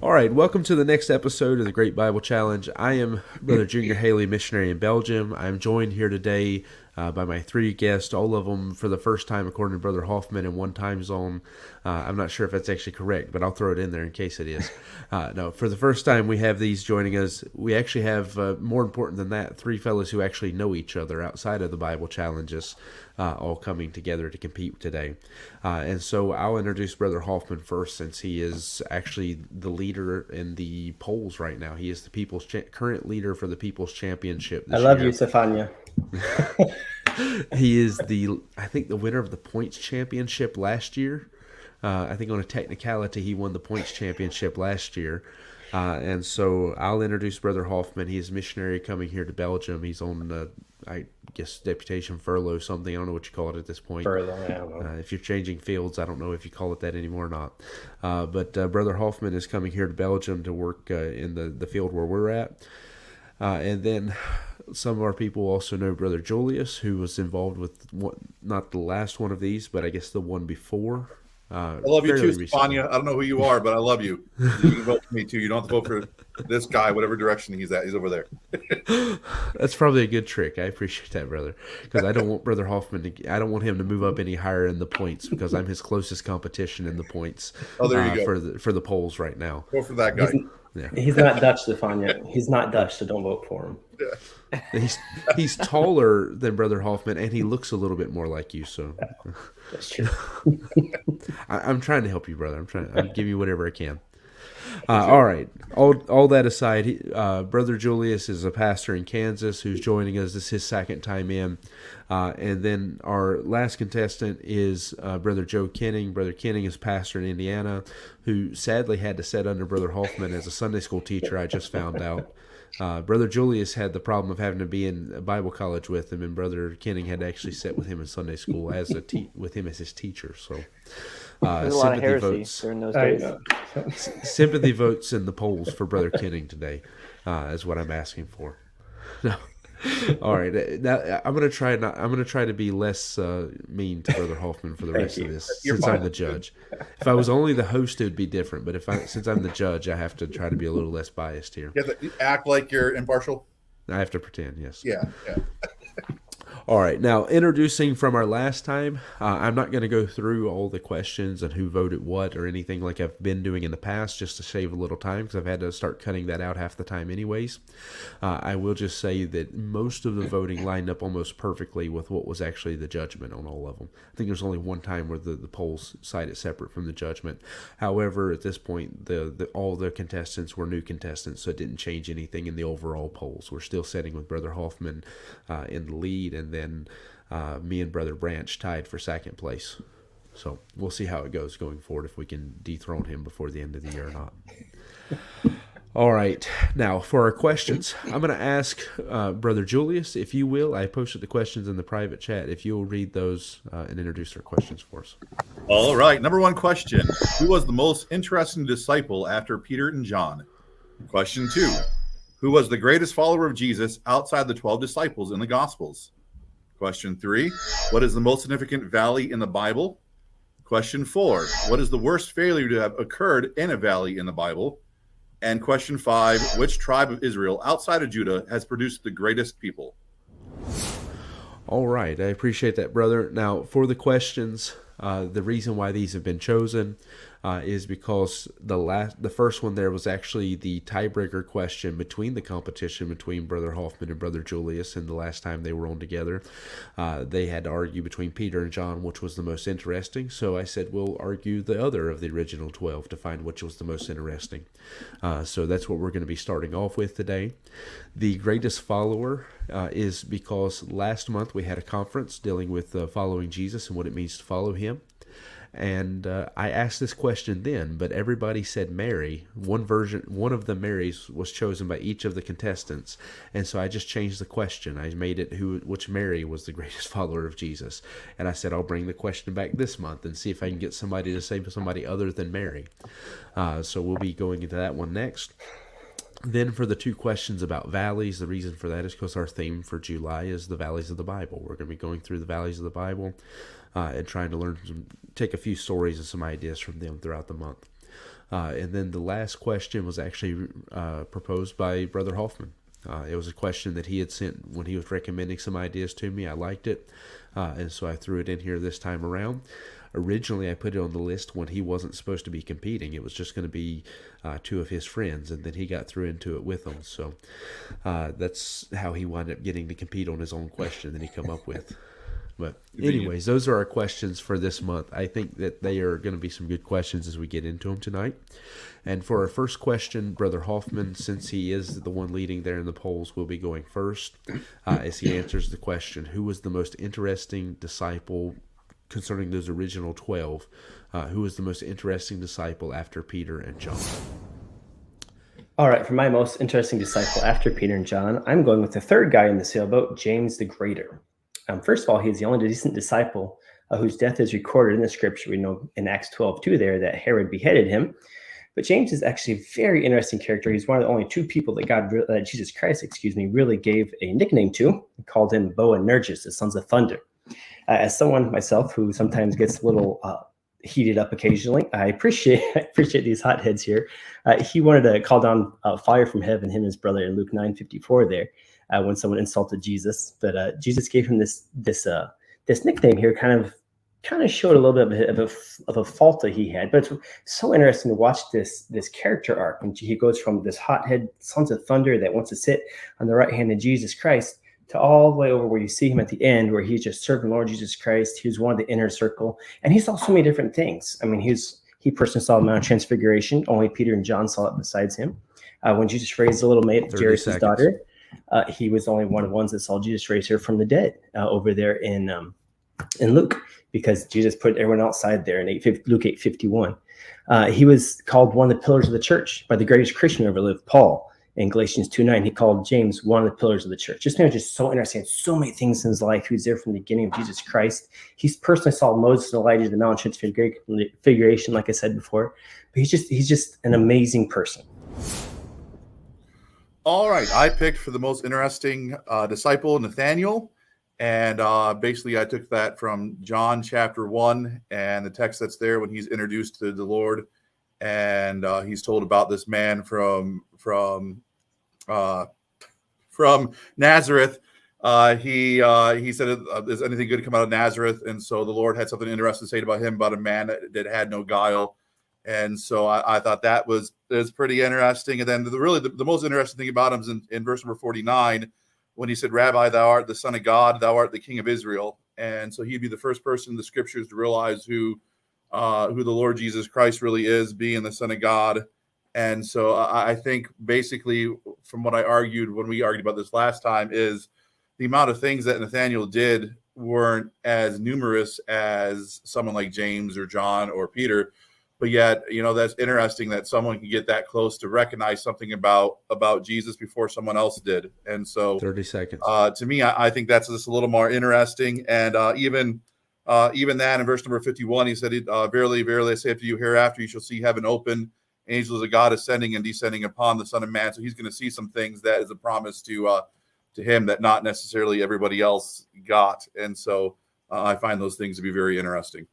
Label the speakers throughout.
Speaker 1: All right, welcome to the next episode of the Great Bible Challenge. I am Brother Junior Haley, missionary in Belgium. I'm joined here today by my three guests, all of them for the first time, according to Brother Hoffman, in one time zone. I'm not sure if that's actually correct, but I'll throw it in there in case it is. No, for the first time, we have these joining us. We actually have, more important than that, three fellows who actually know each other outside of the Bible challenges, all coming together to compete today. And so I'll introduce Brother Hoffman first, since he is actually the leader in the polls right now. He is the current leader for the People's Championship
Speaker 2: I
Speaker 1: this
Speaker 2: love you,
Speaker 1: year.
Speaker 2: Stefania.
Speaker 1: He is I think, the winner of the points championship last year. I think on a technicality, he won the points championship last year. And so I'll introduce Brother Hoffman. He is a missionary coming here to Belgium. He's on, I guess, deputation, furlough, something. I don't know what you call it at this point.
Speaker 2: Further, I don't know.
Speaker 1: If you're changing fields, I don't know if you call it that anymore or not. But Brother Hoffman is coming here to Belgium to work in the field where we're at. And then some of our people also know Brother Julius, who was involved with not the last one of these, but I guess the one before.
Speaker 3: I love you too,
Speaker 1: recently.
Speaker 3: Stefania. I don't know who you are, but I love you. You can vote for me too. You don't have to vote for this guy, whatever direction he's at. He's over there.
Speaker 1: That's probably a good trick. I appreciate that, brother, because I don't want Brother Hoffman I don't want him to move up any higher in the points, because I'm his closest competition in the points.
Speaker 3: Oh, there you go.
Speaker 1: For the polls right now.
Speaker 3: Vote for that guy.
Speaker 2: He's not Dutch, Stefania. He's not Dutch, so don't vote for him.
Speaker 3: Yeah.
Speaker 1: He's taller than Brother Hoffman, and he looks a little bit more like you. So
Speaker 2: That's true.
Speaker 1: I'm trying to help you, brother. I'm give you whatever I can. All right. All that aside, Brother Julius is a pastor in Kansas who's joining us. This is his second time in. And then our last contestant is Brother Joe Kenning. Brother Kenning is pastor in Indiana, who sadly had to sit under Brother Hoffman as a Sunday school teacher, I just found out. Brother Julius had the problem of having to be in a Bible college with him, and Brother Kenning had to actually sit with him in Sunday school with him as his teacher. So
Speaker 4: There's a lot of heresy during those days.
Speaker 1: Sympathy votes in the polls for Brother Kenning today is what I'm asking for. No. All right. Now I'm gonna try to be less mean to Brother Hoffman for the rest of this, since I'm the judge. If I was only the host, it would be different. But since I'm the judge, I have to try to be a little less biased here.
Speaker 3: You have to act like you're impartial.
Speaker 1: I have to pretend, yes.
Speaker 3: Yeah.
Speaker 1: All right, now introducing from our last time, I'm not going to go through all the questions and who voted what or anything like I've been doing in the past, just to save a little time, because I've had to start cutting that out half the time anyways. I will just say that most of the voting lined up almost perfectly with what was actually the judgment on all of them. I think there's only one time where the polls cited separate from the judgment. However, at this point, all the contestants were new contestants, so it didn't change anything in the overall polls. We're still sitting with Brother Hoffman in the lead, and then me and Brother Branch tied for second place. So we'll see how it goes going forward, if we can dethrone him before the end of the year or not. All right. Now, for our questions, I'm going to ask Brother Julius, if you will. I posted the questions in the private chat. If you'll read those and introduce our questions for us.
Speaker 3: All right. Number one question. Who was the most interesting disciple after Peter and John? Question 2. Who was the greatest follower of Jesus outside the 12 disciples in the Gospels? Question 3. What is the most significant valley in the Bible? Question 4. What is the worst failure to have occurred in a valley in the Bible? And question 5. Which tribe of Israel outside of Judah has produced the greatest people?
Speaker 1: All right. I appreciate that, brother. Now, for the questions, the reason why these have been chosen is because the first one there was actually the tiebreaker question between the competition between Brother Hoffman and Brother Julius, and the last time they were on together, they had to argue between Peter and John which was the most interesting. So I said we'll argue the other of the original 12 to find which was the most interesting. So that's what we're going to be starting off with today. The greatest follower is because last month we had a conference dealing with following Jesus and what it means to follow him. And I asked this question then, but everybody said Mary. One of the Marys was chosen by each of the contestants, and so I just changed the question. I made it which Mary was the greatest follower of Jesus, and I said I'll bring the question back this month and see if I can get somebody to say somebody other than Mary. So we'll be going into that one next. Then for the two questions about valleys, the reason for that is because our theme for July is the valleys of the Bible. We're going to be going through the valleys of the Bible and trying to take a few stories and some ideas from them throughout the month. And then the last question was actually proposed by Brother Hoffman. It was a question that he had sent when he was recommending some ideas to me. I liked it, and so I threw it in here this time around. Originally, I put it on the list when he wasn't supposed to be competing. It was just going to be two of his friends, and then he got through into it with them. So that's how he wound up getting to compete on his own question that he come up with. But anyways, those are our questions for this month. I think that they are going to be some good questions as we get into them tonight. And for our first question, Brother Hoffman, since he is the one leading there in the polls, will be going first as he answers the question, who was the most interesting disciple concerning those original 12? Who was the most interesting disciple after Peter and John?
Speaker 2: All right, for my most interesting disciple after Peter and John, I'm going with the third guy in the sailboat, James the Greater. First of all, he's the only decent disciple whose death is recorded in the scripture. We know in Acts 12:2 there that Herod beheaded him. But James is actually a very interesting character. He's one of the only two people that Jesus Christ, really gave a nickname to. He called him Boanerges, the sons of thunder. As someone myself who sometimes gets a little heated up occasionally, I appreciate these hotheads here. He wanted to call down fire from heaven, him and his brother in Luke 9:54 there. When someone insulted Jesus, but Jesus gave him this nickname here, kind of showed a little bit of a fault that he had. But it's so interesting to watch this character arc when he goes from this hothead sons of thunder that wants to sit on the right hand of Jesus Christ to all the way over where you see him at the end, where he's just serving Lord Jesus Christ. He was one of the inner circle, and he saw so many different things. I mean, he personally saw the Mount of Transfiguration. Only Peter and John saw it besides him. When Jesus raised the little maid, Jairus' daughter. He was only one of the ones that saw Jesus raise her from the dead over there in Luke, because Jesus put everyone outside there in Luke 8:51. He was called one of the pillars of the church by the greatest Christian who ever lived, Paul. In Galatians 2:9, he called James one of the pillars of the church. Just so interesting. So many things in his life. He was there from the beginning of Jesus Christ. He personally saw Moses and Elijah at the Mount of Transfiguration, like I said before. But he's just an amazing person.
Speaker 3: All right, I picked for the most interesting disciple, Nathaniel, and basically I took that from John chapter 1 and the text that's there when he's introduced to the Lord, and he's told about this man from Nazareth. He said, "Is anything good come out of Nazareth?" And so the Lord had something interesting to say about him, about a man that had no guile. And so I thought that was pretty interesting. And then the most interesting thing about him is in verse number 49, when he said, "Rabbi, thou art the Son of God, thou art the King of Israel." And so he'd be the first person in the scriptures to realize who the Lord Jesus Christ really is, being the Son of God. And so I think basically from what I argued when we argued about this last time is the amount of things that Nathaniel did weren't as numerous as someone like James or John or Peter. But yet, that's interesting that someone can get that close to recognize something about Jesus before someone else did. And so
Speaker 1: 30 seconds.
Speaker 3: To me, I think that's just a little more interesting. And even that in verse number 51, he said, "Verily, verily, I say to you, hereafter you shall see heaven open, angels of God ascending and descending upon the Son of Man." So he's going to see some things that is a promise to him that not necessarily everybody else got. And so I find those things to be very interesting.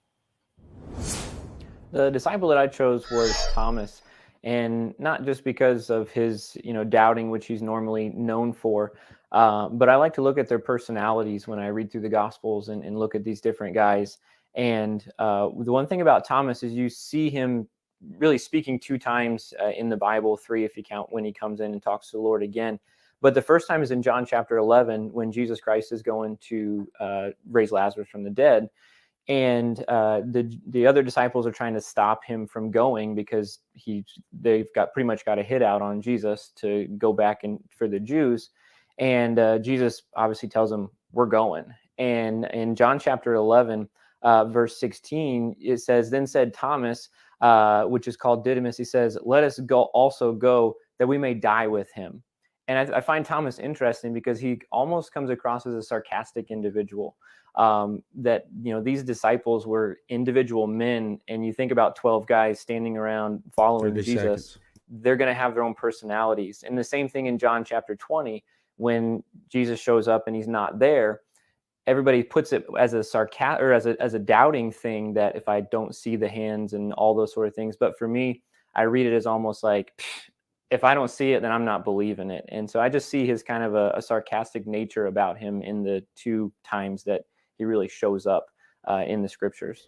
Speaker 4: The disciple that I chose was Thomas, and not just because of his, doubting, which he's normally known for, but I like to look at their personalities when I read through the Gospels and look at these different guys. And the one thing about Thomas is you see him really speaking 2 times in the Bible, 3 if you count when he comes in and talks to the Lord again. But the first time is in John chapter 11 when Jesus Christ is going to raise Lazarus from the dead. And the other disciples are trying to stop him from going because they've pretty much got a hit out on Jesus to go back for the Jews. And Jesus obviously tells them, "We're going." And in John chapter 11, verse 16, it says, "Then said Thomas," which is called Didymus, he says, "Let us also go that we may die with him." And I find Thomas interesting because he almost comes across as a sarcastic individual. That these disciples were individual men, and you think about 12 guys standing around following Jesus, they're going to have their own personalities. And the same thing in John chapter 20, when Jesus shows up and he's not there, everybody puts it as a as a doubting thing, that if I don't see the hands and all those sort of things. But for me, I read it as almost like, if I don't see it, then I'm not believing it. And so I just see his kind of a sarcastic nature about him in the two times that he really shows up in the scriptures.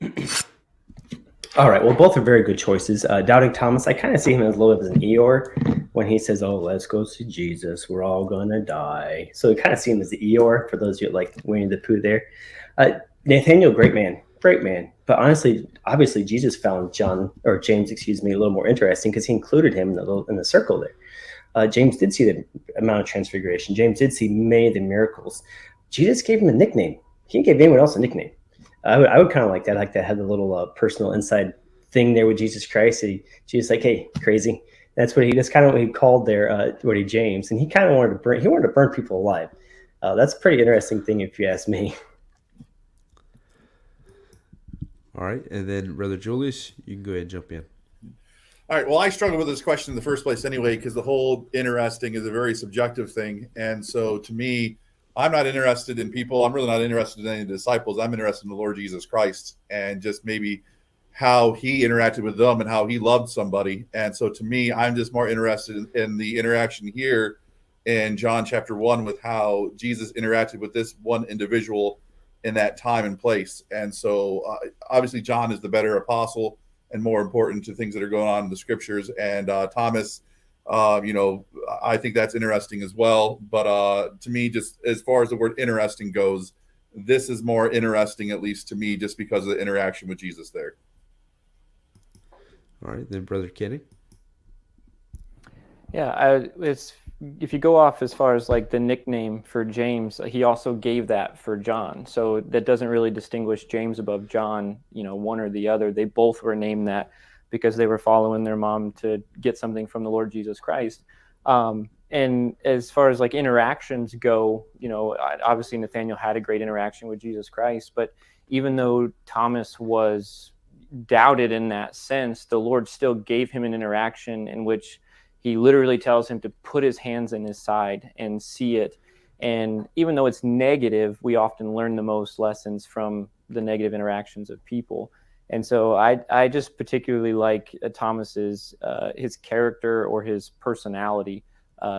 Speaker 2: All right. Well, both are very good choices. Doubting Thomas, I kind of see him as a little bit as an Eeyore when he says, "Oh, let's go see Jesus. We're all gonna die." So I kind of see him as the Eeyore for those of you like Winnie the Pooh there. Nathaniel, great man. But honestly, obviously, Jesus found James, a little more interesting because he included him in the circle there. James did see the amount of transfiguration. James did see many of the miracles. Jesus gave him a nickname. He gave anyone else a nickname. I would kind of like that. I like that had the little personal inside thing there with Jesus Christ. Jesus like, "Hey, crazy." That's kind of what he called there, James, and he kind of wanted to burn people alive. That's a pretty interesting thing, if you ask me.
Speaker 1: All right, and then Brother Julius, you can go ahead and jump in.
Speaker 3: All right. Well, I struggled with this question in the first place anyway, because the whole interesting is a very subjective thing. And so to me, I'm not interested in people. I'm really not interested in any disciples. I'm interested in the Lord Jesus Christ and just maybe how he interacted with them and how he loved somebody. And so to me, I'm just more interested in the interaction here in John chapter 1 with how Jesus interacted with this one individual in that time and place. And so obviously John is the better apostle and more important to things that are going on in the scriptures. And Thomas, I think that's interesting as well. But to me, just as far as the word interesting goes, this is more interesting, at least to me, just because of the interaction with Jesus there.
Speaker 1: All right, then Brother Kenny.
Speaker 4: Yeah, if you go off as far as like the nickname for James, he also gave that for John. So that doesn't really distinguish James above John, one or the other. They both were named that because they were following their mom to get something from the Lord Jesus Christ. And as far as like interactions go, obviously Nathaniel had a great interaction with Jesus Christ, but even though Thomas was doubted in that sense, the Lord still gave him an interaction in which he literally tells him to put his hands in his side and see it. And even though it's negative, we often learn the most lessons from the negative interactions of people. And so I just particularly like Thomas's his character or his personality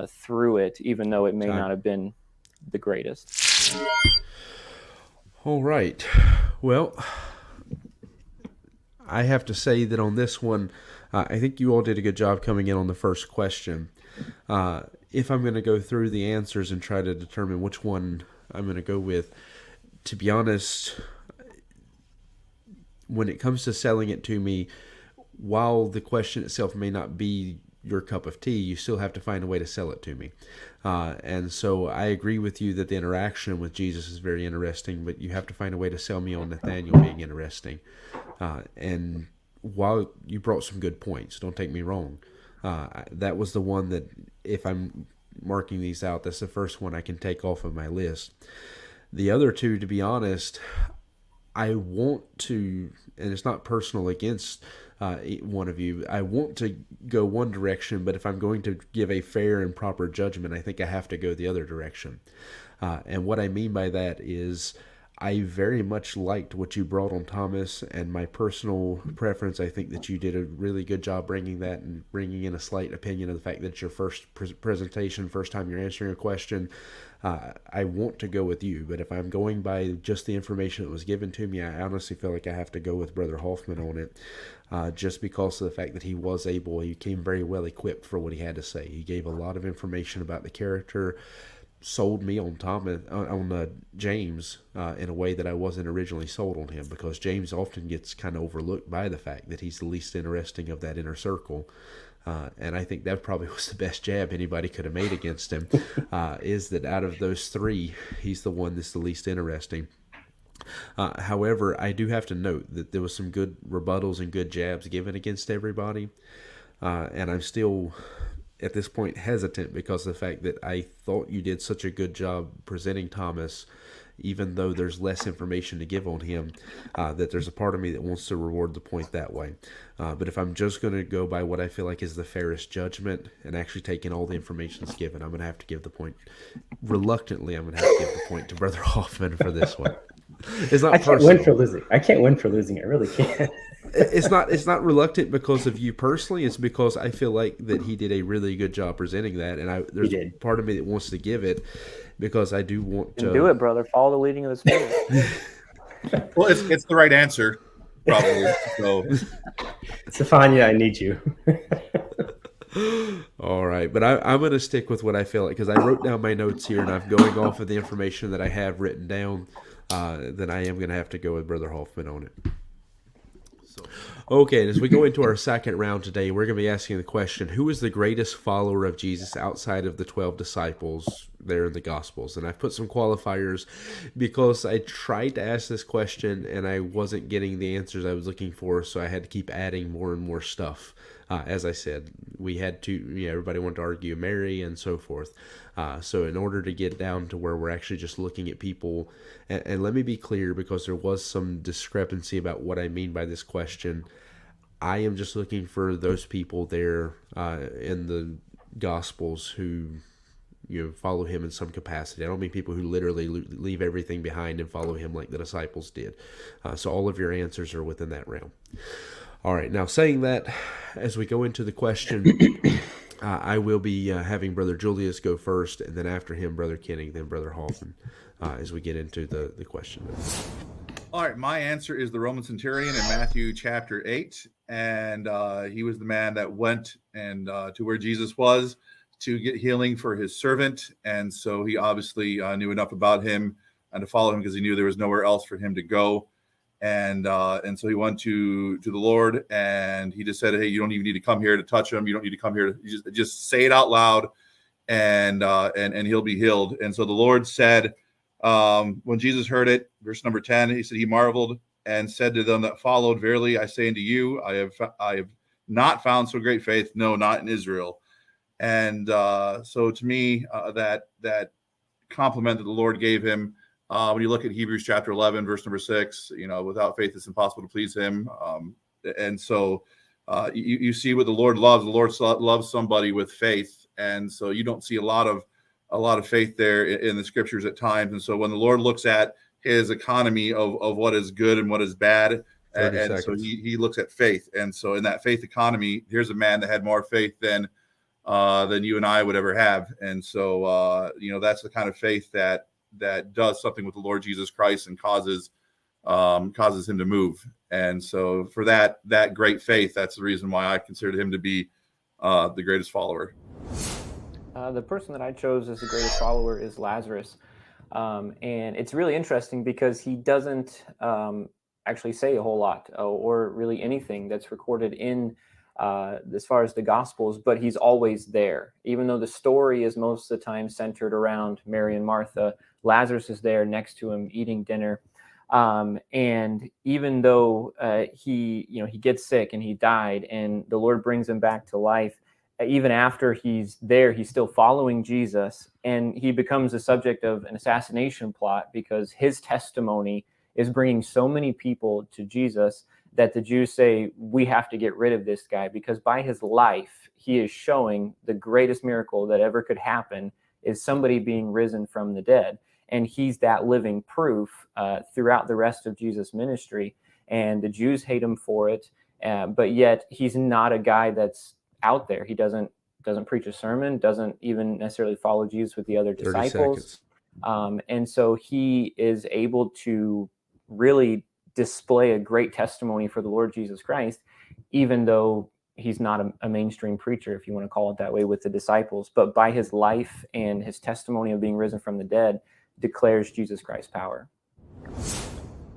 Speaker 4: through it, even though it may not have been the greatest.
Speaker 1: All right. Well, I have to say that on this one, I think you all did a good job coming in on the first question. If I'm going to go through the answers and try to determine which one I'm going to go with, to be honest, when it comes to selling it to me, while the question itself may not be your cup of tea, you still have to find a way to sell it to me. And so I agree with you that the interaction with Jesus is very interesting, but you have to find a way to sell me on Nathaniel being interesting. And while you brought some good points, don't take me wrong, that was the one that, if I'm marking these out, that's the first one I can take off of my list. The other two, to be honest, I want to, and it's not personal against one of you, I want to go one direction, but if I'm going to give a fair and proper judgment, I think I have to go the other direction. And what I mean by that is, I very much liked what you brought on Thomas, and my personal preference, I think that you did a really good job bringing that and bringing in a slight opinion of the fact that it's your first presentation, first time you're answering a question. I want to go with you, but if I'm going by just the information that was given to me, I honestly feel like I have to go with Brother Hoffman on it, just because of the fact that he came very well equipped for what he had to say. He gave a lot of information about the character, sold me on James in a way that I wasn't originally sold on him, because James often gets kind of overlooked by the fact that he's the least interesting of that inner circle. And I think that probably was the best jab anybody could have made against him, is that out of those three, he's the one that's the least interesting. However, I do have to note that there was some good rebuttals and good jabs given against everybody. And I'm still, at this point, hesitant because of the fact that I thought you did such a good job presenting Thomas, even though there's less information to give on him, that there's a part of me that wants to reward the point that way. But if I'm just going to go by what I feel like is the fairest judgment and actually taking all the information that's given, I'm going to have to give the point, reluctantly, I'm going to have to give the point to Brother Hoffman for this one. It's not
Speaker 2: I can't
Speaker 1: personal.
Speaker 2: win for losing. I can't win for losing. I really can't.
Speaker 1: It's not reluctant because of you personally. It's because I feel like that he did a really good job presenting that, and there's
Speaker 2: did.
Speaker 1: part of me that wants to give it because I do want to
Speaker 4: Do it, brother. Follow the leading of the Spirit.
Speaker 3: Well, it's the right answer, probably. So
Speaker 2: Stefania, I need you.
Speaker 1: All right, but I'm going to stick with what I feel like because I wrote down my notes here and I'm going off of the information that I have written down. Then I am going to have to go with Brother Hoffman on it. Okay, as we go into our second round today, we're going to be asking the question, who is the greatest follower of Jesus outside of the 12 disciples there in the Gospels? And I've put some qualifiers because I tried to ask this question and I wasn't getting the answers I was looking for, so I had to keep adding more and more stuff. As I said, we had to, everybody wanted to argue Mary and so forth. So in order to get down to where we're actually just looking at people, and let me be clear because there was some discrepancy about what I mean by this question. I am just looking for those people there in the Gospels who follow him in some capacity. I don't mean people who literally leave everything behind and follow him like the disciples did. So all of your answers are within that realm. All right, now saying that, as we go into the question, I will be having Brother Julius go first, and then after him, Brother Kenny, then Brother Hoffman, as we get into the question.
Speaker 3: all right, my answer is the Roman centurion in Matthew chapter 8. And he was the man that went and to where Jesus was to get healing for his servant. And so he obviously knew enough about him and to follow him because he knew there was nowhere else for him to go. And so he went to the Lord and he just said, hey, you don't even need to come here to touch him. You don't need to come here. To just say it out loud and he'll be healed. And so the Lord said, when Jesus heard it, verse number 10, he said, he marveled and said to them that followed, verily I say unto you, I have not found so great faith, no, not in Israel. And so to me, that compliment that the Lord gave him, when you look at Hebrews chapter 11, verse number 6, without faith it's impossible to please him. And so you see what the Lord loves. The Lord loves somebody with faith. And so you don't see a lot of faith there in the scriptures at times. And so when the Lord looks at his economy of what is good and what is bad, and so he looks at faith. And so in that faith economy, here's a man that had more faith than you and I would ever have. And so, that's the kind of faith that does something with the Lord Jesus Christ and causes him to move. And so for that great faith, that's the reason why I considered him to be the greatest follower.
Speaker 4: The person that I chose as the greatest follower is Lazarus. And it's really interesting because he doesn't actually say a whole lot or really anything that's recorded in as far as the Gospels, but he's always there. Even though the story is most of the time centered around Mary and Martha, Lazarus is there next to him eating dinner. And even though he gets sick and he died and the Lord brings him back to life, even after he's there, he's still following Jesus, and he becomes the subject of an assassination plot because his testimony is bringing so many people to Jesus that the Jews say, we have to get rid of this guy because by his life, he is showing the greatest miracle that ever could happen is somebody being risen from the dead. And he's that living proof throughout the rest of Jesus' ministry. And the Jews hate him for it. But yet he's not a guy that's out there. He doesn't preach a sermon, doesn't even necessarily follow Jesus with the other disciples. And so he is able to really display a great testimony for the Lord Jesus Christ, even though he's not a mainstream preacher, if you want to call it that way, with the disciples. But by his life and his testimony of being risen from the dead, declares Jesus Christ's power.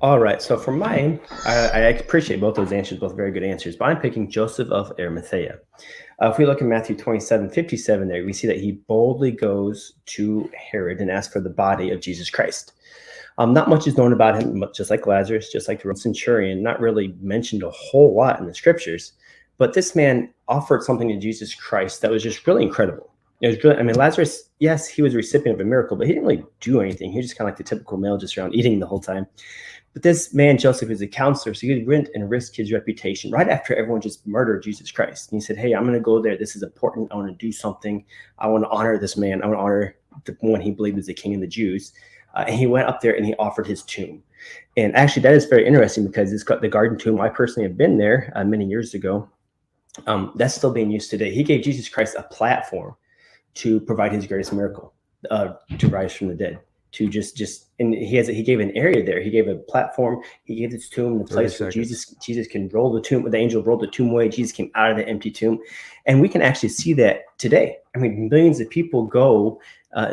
Speaker 2: All right. So for mine, I appreciate both those answers, both very good answers, but I'm picking Joseph of Arimathea. If we look at Matthew 27:57 there, we see that he boldly goes to Herod and asks for the body of Jesus Christ. Not much is known about him, just like Lazarus, just like the Roman centurion, not really mentioned a whole lot in the scriptures. But this man offered something to Jesus Christ that was just really incredible. It was really, Lazarus, yes, he was a recipient of a miracle, but he didn't really do anything. He was just kind of like the typical male, just around eating the whole time. But this man, Joseph, is a counselor, so he went and risked his reputation right after everyone just murdered Jesus Christ. And he said, hey, I'm going to go there. This is important. I want to do something. I want to honor this man. I want to honor the one he believed was the king of the Jews. And he went up there and he offered his tomb. And actually, that is very interesting because it's got the garden tomb. I personally have been there many years ago. That's still being used today. He gave Jesus Christ a platform to provide his greatest miracle, to rise from the dead. To and he gave an area there. He gave a platform. He gave his tomb the place where Jesus can roll the tomb. The angel rolled the tomb away. Jesus came out of the empty tomb, and we can actually see that today. I mean, millions of people go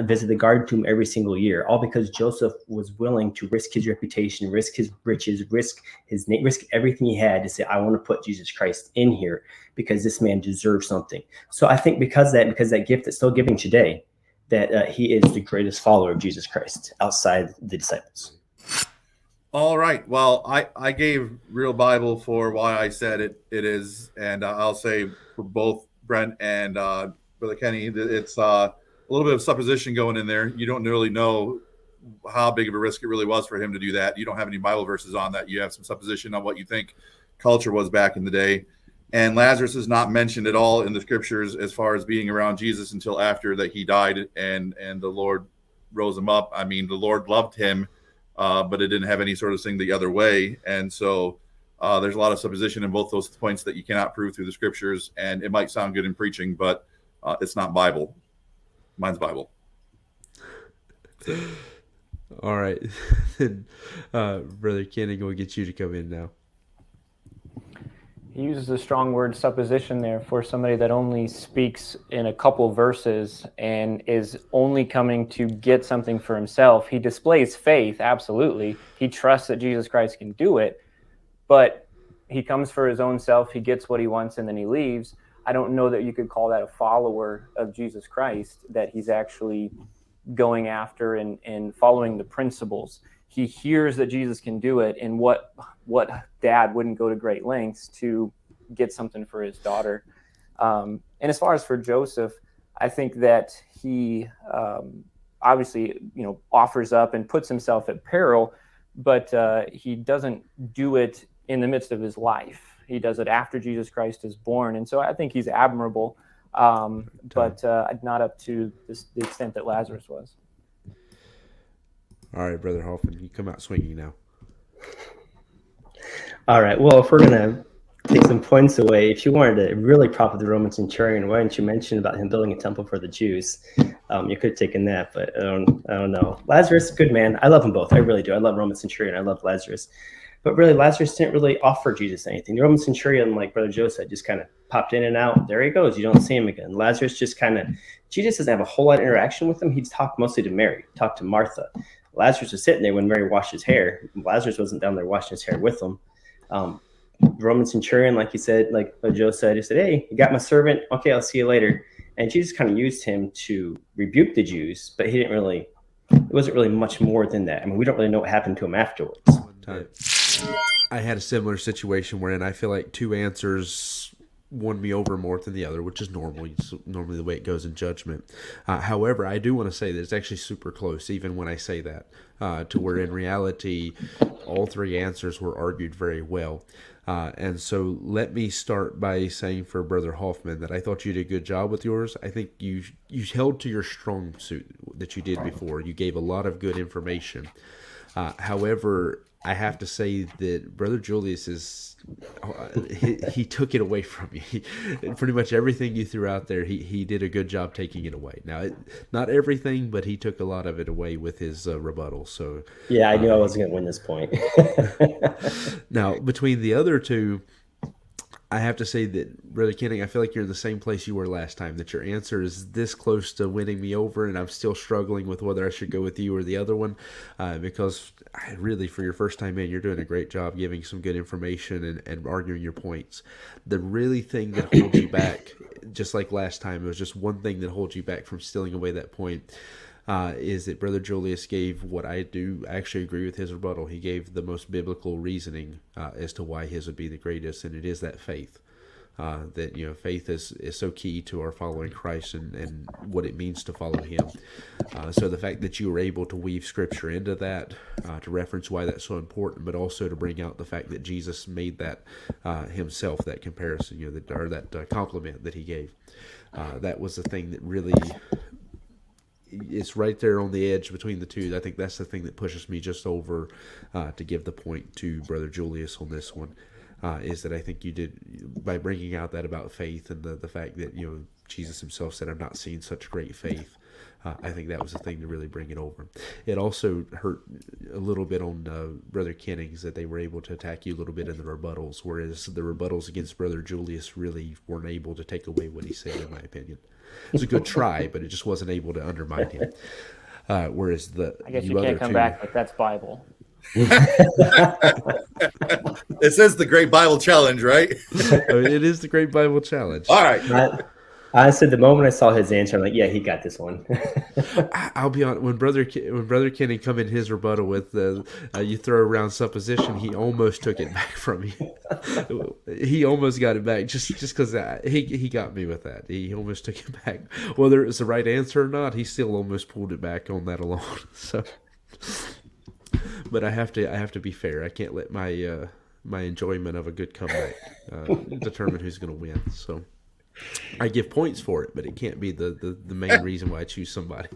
Speaker 2: visit the garden tomb every single year, all because Joseph was willing to risk his reputation, risk his riches, risk his name, risk everything he had to say, I want to put Jesus Christ in here because this man deserves something. So I think because that gift is still giving today, that he is the greatest follower of Jesus Christ outside the disciples.
Speaker 3: All right. Well, I gave Real Bible for why I said it is, and I'll say for both Brent and Brother Kenny, it's a little bit of supposition going in there. You don't really know how big of a risk it really was for him to do that. You don't have any Bible verses on that. You have some supposition on what you think culture was back in the day. And Lazarus is not mentioned at all in the scriptures as far as being around Jesus until after that he died and the Lord rose him up. I mean, the Lord loved him, but it didn't have any sort of thing the other way. And so there's a lot of supposition in both those points that you cannot prove through the scriptures. And it might sound good in preaching, but it's not Bible. Mine's Bible.
Speaker 1: All right. Brother Kenny, we'll get you to come in now.
Speaker 4: He uses a strong word, supposition, there for somebody that only speaks in a couple verses and is only coming to get something for himself. He displays faith, absolutely. He trusts that Jesus Christ can do it, but he comes for his own self. He gets what he wants and then he leaves. I don't know that you could call that a follower of Jesus Christ, that he's actually going after and following the principles. He hears that Jesus can do it, and what dad wouldn't go to great lengths to get something for his daughter. And as far as for Joseph, I think that he obviously, offers up and puts himself at peril, but he doesn't do it in the midst of his life. He does it after Jesus Christ is born. And so I think he's admirable, but not up to the extent that Lazarus was.
Speaker 1: All right, Brother Hoffman, you come out swinging now. All
Speaker 2: right. Well, if we're going to take some points away, if you wanted to really prop up the Roman centurion, why didn't you mention about him building a temple for the Jews? You could have taken that, but I don't know. Lazarus, good man. I love them both. I really do. I love Roman centurion. I love Lazarus. But really, Lazarus didn't really offer Jesus anything. The Roman centurion, like Brother Joseph, just kind of popped in and out. There he goes. You don't see him again. Lazarus just Jesus doesn't have a whole lot of interaction with him. He talked mostly to Mary, talked to Martha. Lazarus was sitting there when Mary washed his hair. Lazarus wasn't down there washing his hair with them. Roman centurion, like you said, like Joe said, he said, hey, you got my servant. Okay, I'll see you later. And Jesus kind of used him to rebuke the Jews, but it wasn't really much more than that. I mean, we don't really know what happened to him afterwards.
Speaker 1: I had a similar situation wherein I feel like two answers won me over more than the other, which is normal. It's normally the way it goes in judgment. However, I do want to say that it's actually super close, even when I say that, to where in reality, all three answers were argued very well. And so let me start by saying for Brother Hoffman that I thought you did a good job with yours. I think you held to your strong suit that you did before. You gave a lot of good information. However, I have to say that Brother Julius he took it away from you. Pretty much everything you threw out there, he did a good job taking it away. Now, not everything, but he took a lot of it away with his rebuttal. So
Speaker 2: yeah, I knew I wasn't going to win this point.
Speaker 1: Now, between the other two, I have to say that, Brother Kenning, I feel like you're in the same place you were last time, that your answer is this close to winning me over, and I'm still struggling with whether I should go with you or the other one, because really, for your first time in, you're doing a great job giving some good information and arguing your points. The really thing that holds you back, just like last time, it was just one thing that holds you back from stealing away that point, is that Brother Julius gave what I do actually agree with his rebuttal. He gave the most biblical reasoning as to why his would be the greatest, and it is that faith. That faith is so key to our following Christ and what it means to follow him. So the fact that you were able to weave scripture into that, to reference why that's so important, but also to bring out the fact that Jesus made that himself, that comparison, that compliment that he gave. That was the thing that really it's right there on the edge between the two. I think that's the thing that pushes me just over to give the point to Brother Julius on this one. Is that I think you did by bringing out that about faith and the fact that Jesus himself said, "I've not seen such great faith." I think that was the thing to really bring it over. It also hurt a little bit on Brother Kennings that they were able to attack you a little bit in the rebuttals, whereas the rebuttals against Brother Julius really weren't able to take away what he said, in my opinion. It was a good try, but it just wasn't able to undermine him. Whereas
Speaker 4: I guess you can't come back, but that's Bible.
Speaker 3: This is the Great Bible Challenge, right?
Speaker 1: It is the Great Bible Challenge.
Speaker 3: All right.
Speaker 2: I said the moment I saw his answer, I'm like, yeah, he got this one.
Speaker 1: I'll be honest. When Brother Kenny come in his rebuttal with you throw around supposition, he almost took it back from you. He almost got it back just because he got me with that. He almost took it back. Whether it was the right answer or not, he still almost pulled it back on that alone. So, but I have to be fair. I can't let my enjoyment of a good comeback determine who's going to win. So. I give points for it, but it can't be the main reason why I choose somebody.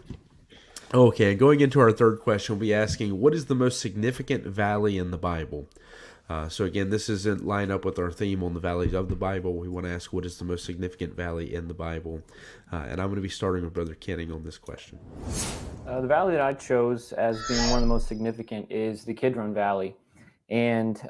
Speaker 1: Okay, and going into our third question, we'll be asking, what is the most significant valley in the Bible? So again, this isn't line up with our theme on the valleys of the Bible. We want to ask, what is the most significant valley in the Bible? And I'm going to be starting with Brother Kenning on this question.
Speaker 4: The valley that I chose as being one of the most significant is the Kidron Valley. And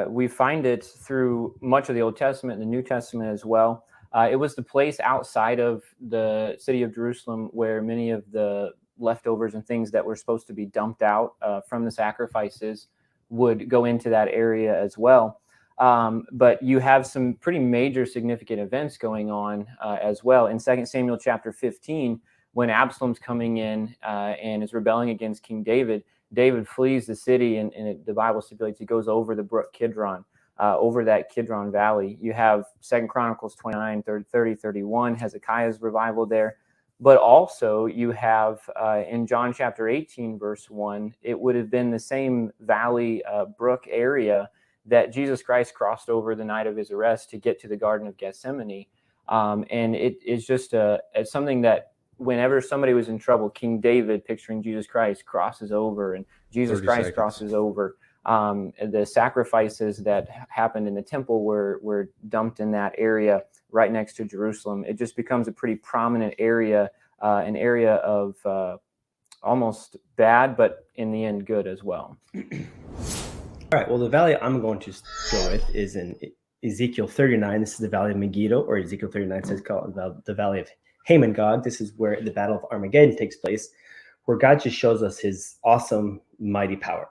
Speaker 4: we find it through much of the Old Testament and the New Testament as well. It was the place outside of the city of Jerusalem where many of the leftovers and things that were supposed to be dumped out from the sacrifices would go into that area as well. But you have some pretty major significant events going on as well. In 2 Samuel chapter 15, when Absalom's coming in and is rebelling against King David, David flees the city, and the Bible stipulates he goes over the brook Kidron. Over that Kidron Valley. You have 2 Chronicles 29, 30, 31, Hezekiah's revival there. But also you have in John chapter 18, verse 1, it would have been the same valley brook area that Jesus Christ crossed over the night of his arrest to get to the Garden of Gethsemane. And it is just it's something that whenever somebody was in trouble, King David, picturing Jesus Christ, crosses over, and Jesus Christ crosses over. The sacrifices that happened in the temple were dumped in that area right next to Jerusalem. It just becomes a pretty prominent area, an area of almost bad, but in the end good as well.
Speaker 2: All right. Well, the valley I'm going to go with is in Ezekiel 39. This is the valley of Megiddo, or Ezekiel 39 says called the valley of Hamon-Gog. This is where the battle of Armageddon takes place, where God just shows us his awesome, mighty power.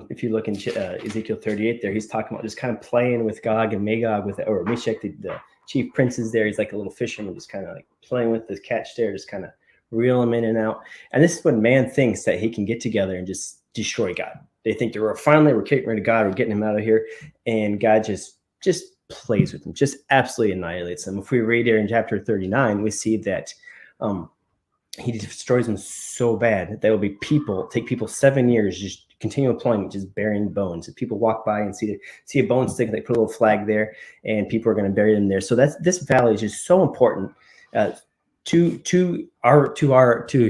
Speaker 2: If you look in Ezekiel 38 there, he's talking about just kind of playing with Gog and Magog, or Meshach, the chief princes there. He's like a little fisherman, just kind of like playing with his catch there, just kind of reel him in and out. And this is when man thinks that he can get together and just destroy God. They think we're getting rid of God, we're getting him out of here. And God just plays with them, just absolutely annihilates them. If we read here in chapter 39, we see that he destroys them so bad that there will be take people 7 years just continue employment, just burying bones. If people walk by and see a bone stick, they put a little flag there, and people are going to bury them there. So this valley is just so important to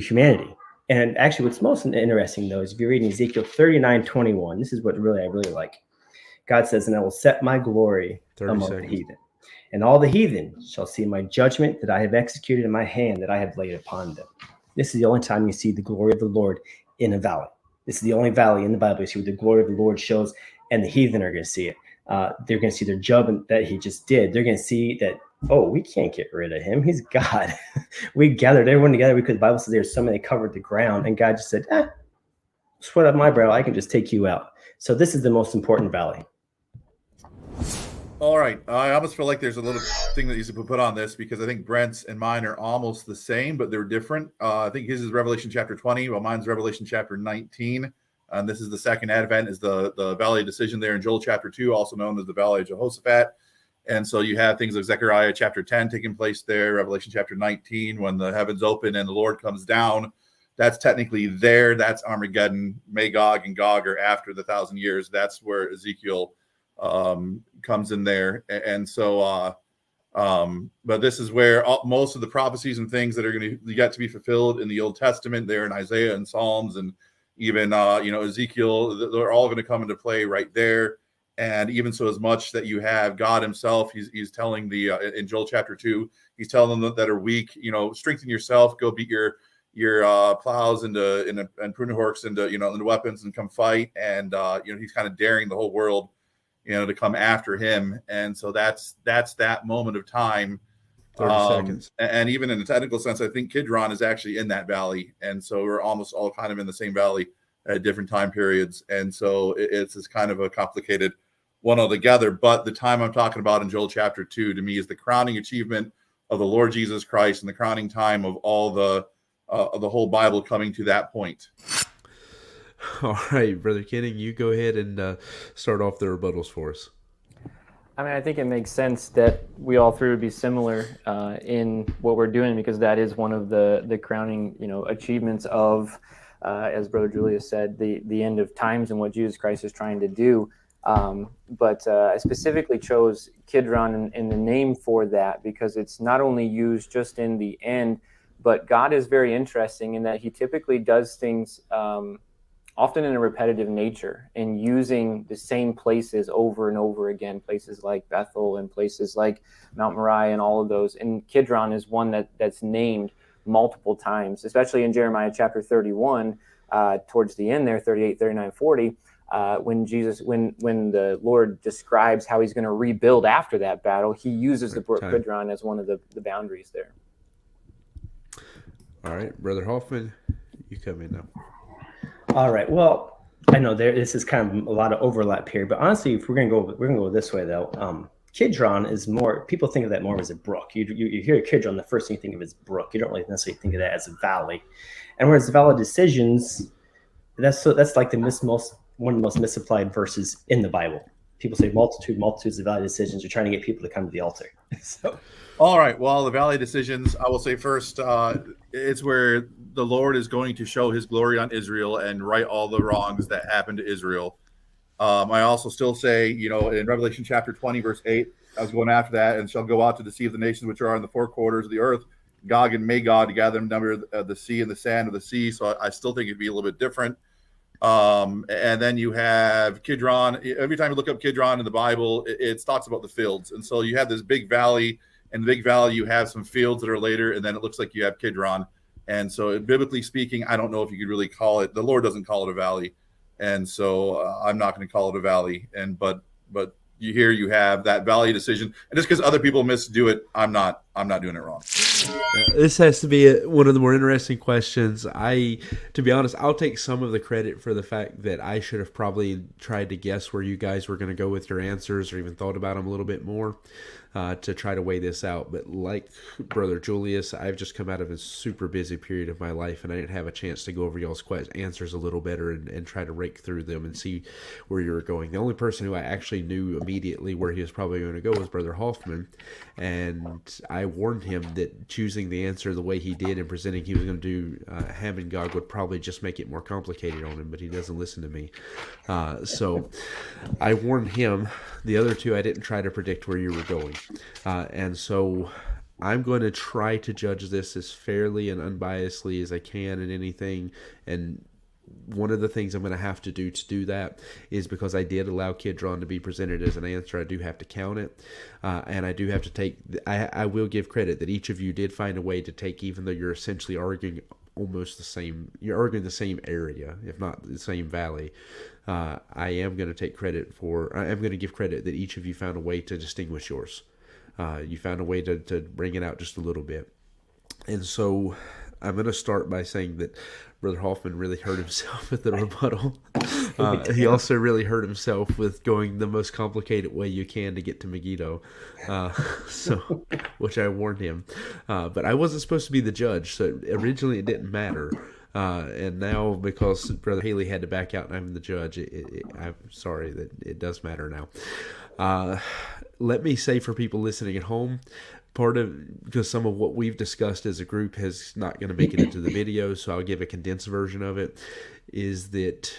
Speaker 2: humanity. And actually, what's most interesting though is if you read in Ezekiel 39:21, this is what I really like. God says, "And I will set my glory among the heathen, and all the heathen shall see my judgment that I have executed in my hand that I have laid upon them." This is the only time you see the glory of the Lord in a valley. This is the only valley in the Bible you see where the glory of the Lord shows, and the heathen are going to see it. They're going to see their judgment that he just did. They're going to see that, oh, we can't get rid of him. He's God. We gathered everyone together because the Bible says there's so many covered the ground, and God just said, sweat up my brow. I can just take you out. So this is the most important valley.
Speaker 3: All right. I almost feel like there's a little thing that needs to be put on this because I think Brent's and mine are almost the same, but they're different. I think his is Revelation chapter 20, while mine's Revelation chapter 19. And this is the second advent, is the Valley of Decision there in Joel chapter 2, also known as the Valley of Jehoshaphat. And so you have things like Zechariah chapter 10 taking place there, Revelation chapter 19, when the heavens open and the Lord comes down. That's technically there. That's Armageddon. Magog and Gog are after the 1,000 years. That's where Ezekiel comes in there. And so But this is where most of the prophecies and things that are going to get to be fulfilled in the Old Testament, there in Isaiah and Psalms, and even Ezekiel, they're all going to come into play right there. And even so, as much that you have God Himself, He's telling in Joel chapter 2, He's telling them that are weak, strengthen yourself, go beat your plows and pruning hooks into into weapons and come fight. And He's kind of daring the whole world to come after Him. And so that's that moment of time.
Speaker 1: 30 seconds.
Speaker 3: And even in a technical sense, I think Kidron is actually in that valley. And so we're almost all kind of in the same valley at different time periods. And so it's kind of a complicated one altogether. But the time I'm talking about in Joel chapter 2, to me, is the crowning achievement of the Lord Jesus Christ and the crowning time of all the whole Bible coming to that point.
Speaker 1: All right, Brother Kenny, you go ahead and start off the rebuttals for us.
Speaker 4: I mean, I think it makes sense that we all three would be similar in what we're doing, because that is one of the crowning, achievements of, as Brother Julius said, the end of times and what Jesus Christ is trying to do. But I specifically chose Kidron in the name for that, because it's not only used just in the end, but God is very interesting in that He typically does things often in a repetitive nature, and using the same places over and over again, places like Bethel and places like Mount Moriah and all of those. And Kidron is one that's named multiple times, especially in Jeremiah chapter 31, towards the end there, 38, 39, 40, when the Lord describes how He's going to rebuild after that battle, He uses the brook Kidron as one of the boundaries there.
Speaker 1: All right, Brother Hoffman, you come in now.
Speaker 2: All right. Well, I know this is kind of a lot of overlap here, but honestly, if we're gonna go this way though. Kidron is more. People think of that more as a brook. You hear Kidron, the first thing you think of is brook. You don't really necessarily think of that as a valley. And whereas the Valley of Decisions, that's like one of the most misapplied verses in the Bible. People say multitudes of Valley of Decisions. You're trying to get people to come to the altar. So.
Speaker 3: All right. Well, the Valley of Decisions, I will say first, it's where the Lord is going to show His glory on Israel and right all the wrongs that happened to Israel. I also still say, in Revelation chapter 20, verse 8, I was going after that, and shall go out to deceive the nations which are in the four quarters of the earth, Gog and Magog, to gather them number of the sea and the sand of the sea. So I still think it'd be a little bit different. And then you have Kidron. Every time you look up Kidron in the Bible, it talks about the fields. And so you have this big valley. In the big valley, you have some fields that are later, and then it looks like you have Kidron. And so, biblically speaking, I don't know if you could really call it. The Lord doesn't call it a valley, and so I'm not going to call it a valley. But you have that valley decision, and just because other people misdo it, I'm not doing it wrong.
Speaker 1: This has to be one of the more interesting questions. To be honest, I'll take some of the credit for the fact that I should have probably tried to guess where you guys were going to go with your answers, or even thought about them a little bit more. To try to weigh this out. But like Brother Julius, I've just come out of a super busy period of my life, and I didn't have a chance to go over y'all's answers a little better and try to rake through them and see where you were going. The only person who I actually knew immediately where he was probably going to go was Brother Hoffman, and I warned him that choosing the answer the way he did and presenting he was going to do Ham and Gog would probably just make it more complicated on him, but he doesn't listen to me. So I warned him. The other two, I didn't try to predict where you were going. And so I'm going to try to judge this as fairly and unbiasedly as I can in anything. And one of the things I'm going to have to do that is, because I did allow Kidron to be presented as an answer, I do have to count it. And I do have to I will give credit that each of you did find a way to take, even though you're essentially arguing almost the same, you're arguing the same area, if not the same valley. I am going to give credit that each of you found a way to distinguish yours. You found a way to bring it out just a little bit. And so I'm going to start by saying that Brother Hoffman really hurt himself with the rebuttal. He also really hurt himself with going the most complicated way you can to get to Megiddo, which I warned him. But I wasn't supposed to be the judge, so originally it didn't matter. And now, because Brother Haley had to back out and I'm the judge, I'm sorry that it does matter now. Let me say, for people listening at home, because some of what we've discussed as a group is not going to make it into the video, so I'll give a condensed version of it, is that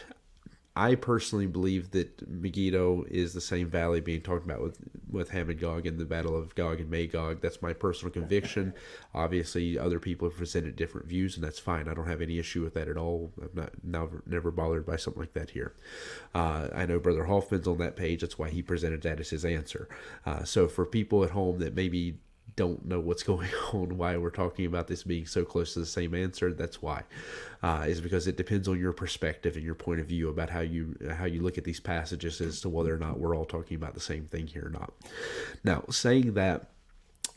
Speaker 1: I personally believe that Megiddo is the same valley being talked about with Ham and Gog in the Battle of Gog and Magog. That's my personal conviction. Obviously, other people have presented different views, and that's fine. I don't have any issue with that at all. I'm never bothered by something like that here. I know Brother Hoffman's on that page. That's why he presented that as his answer. So for people at home that maybe don't know what's going on, why we're talking about this being so close to the same answer, that's why, is because it depends on your perspective and your point of view about how you look at these passages as to whether or not we're all talking about the same thing here or not. Now, saying that,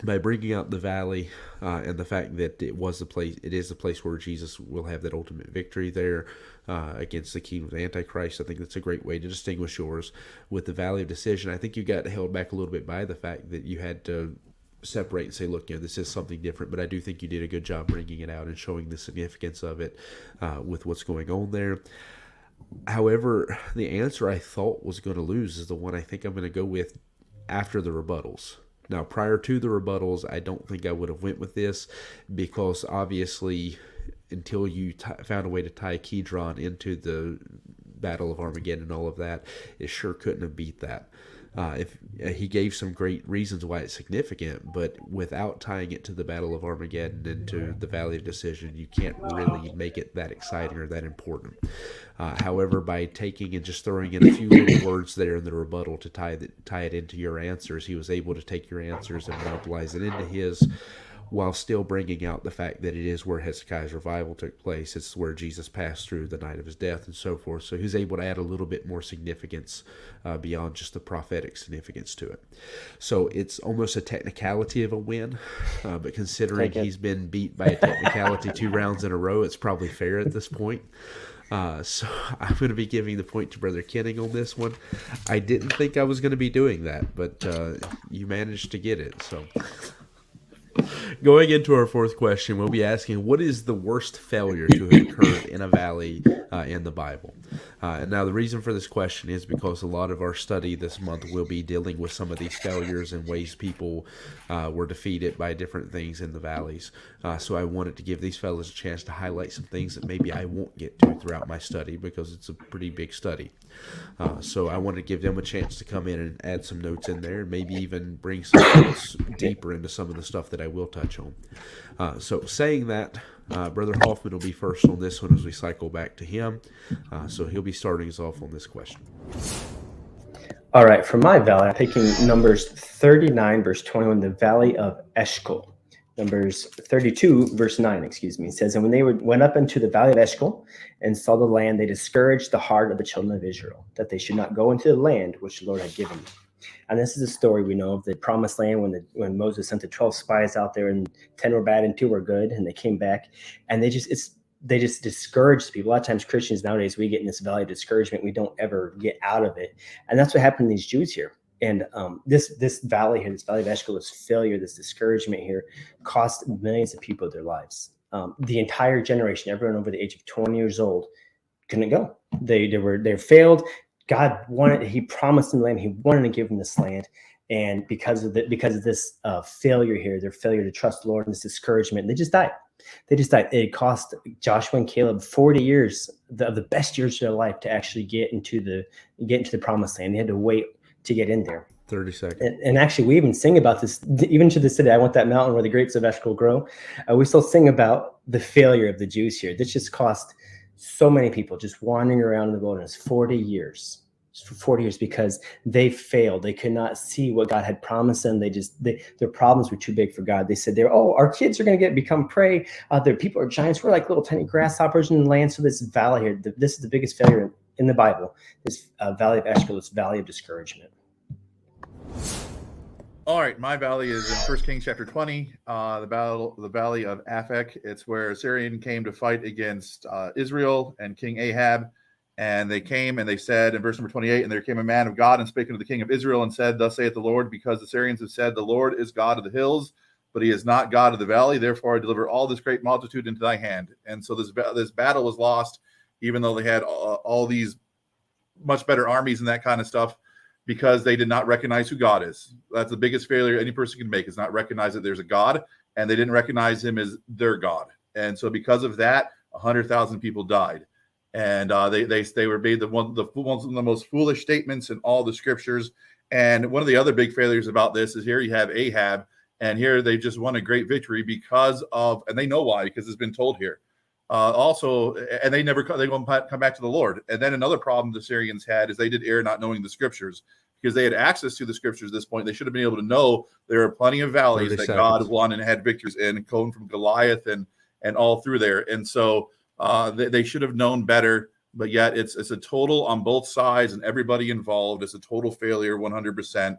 Speaker 1: by bringing out the valley and the fact that it is the place where Jesus will have that ultimate victory there against the kingdom of the Antichrist, I think that's a great way to distinguish yours. With the valley of decision, I think you got held back a little bit by the fact that you had to separate and say, look, this is something different, but I do think you did a good job bringing it out and showing the significance of it with what's going on there. However, the answer I thought was going to lose is the one I think I'm going to go with after the rebuttals. Now, prior to the rebuttals, I don't think I would have went with this, because obviously until you found a way to tie Kidron into the Battle of Armageddon and all of that, it sure couldn't have beat that. If he gave some great reasons why it's significant, but without tying it to the Battle of Armageddon and to the Valley of Decision, you can't really make it that exciting or that important. However, by taking and just throwing in a few little words there in the rebuttal to tie it into your answers, he was able to take your answers and monopolize it into his, while still bringing out the fact that it is where Hezekiah's revival took place. It's where Jesus passed through the night of his death and so forth. So he's able to add a little bit more significance beyond just the prophetic significance to it. So it's almost a technicality of a win, but considering he's been beat by a technicality 2 rounds in a row, it's probably fair at this point. So I'm going to be giving the point to Brother Kenning on this one. I didn't think I was going to be doing that, but you managed to get it. So going into our 4th question, we'll be asking, what is the worst failure to have occurred in a valley in the Bible? And now the reason for this question is because a lot of our study this month will be dealing with some of these failures and ways people were defeated by different things in the valleys. So I wanted to give these fellows a chance to highlight some things that maybe I won't get to throughout my study, because it's a pretty big study. So I wanted to give them a chance to come in and add some notes in there, and maybe even bring some notes deeper into some of the stuff that I will touch on. So saying that, Brother Hoffman will be first on this one as we cycle back to him. So he'll be starting us off on this question.
Speaker 2: All right, for my valley, I'm picking Numbers 39, verse 21, the Valley of Eshcol. Numbers 32, verse 9, it says, and when they went up into the Valley of Eshcol and saw the land, they discouraged the heart of the children of Israel, that they should not go into the land which the Lord had given them. And this is a story we know of the promised land when Moses sent the 12 spies out there, and 10 were bad and 2 were good, and they came back, and they just discouraged people. A lot of times Christians nowadays, we get in this valley of discouragement. We don't ever get out of it. And that's what happened to these Jews here. And this valley here, this Valley of Eshcol, this failure, this discouragement here, cost millions of people their lives. The entire generation, everyone over the age of 20 years old, couldn't go. They failed. God he promised them the land. He wanted to give them this land. And because of this failure here, their failure to trust the Lord and this discouragement, they just died. It cost Joshua and Caleb 40 years, the best years of their life, to actually get into the promised land. They had to wait to get in there.
Speaker 1: 30 seconds.
Speaker 2: And actually, we even sing about this, even to this day. I want that mountain where the grapes of Eshcol grow. We still sing about the failure of the Jews here. This just cost so many people just wandering around in the wilderness 40 years. For 40 years, because they failed. They could not see what God had promised them. Their problems were too big for God. They said, our kids are going to become prey. Their people are giants. We're like little tiny grasshoppers in the land. So this valley here, this is the biggest failure in the Bible. This Valley of Eshcol, this valley of discouragement.
Speaker 3: All right, my valley is in 1 Kings chapter 20, the valley of Aphek. It's where Syrian came to fight against Israel and King Ahab. And they came and they said in verse number 28, and there came a man of God and spake unto the king of Israel and said, thus saith the Lord, because the Syrians have said, the Lord is God of the hills, but he is not God of the valley. Therefore I deliver all this great multitude into thy hand. And so this battle was lost, even though they had all these much better armies and that kind of stuff, because they did not recognize who God is. That's the biggest failure any person can make, is not recognize that there's a God, and they didn't recognize him as their God. And so because of that, 100,000 people died. and they were made one of the most foolish statements in all the scriptures. And one of the other big failures about this is here you have Ahab, and here they just won a great victory because of, and they know why, because it's been told here. Also, and they won't come back to the Lord. And then another problem the Syrians had is they did err not knowing the scriptures, because they had access to the scriptures at this point. They should have been able to know there are plenty of valleys that God won and had victories in, going from Goliath and all through there. And so they should have known better, but yet it's a total on both sides and everybody involved. It's a total failure, 100%.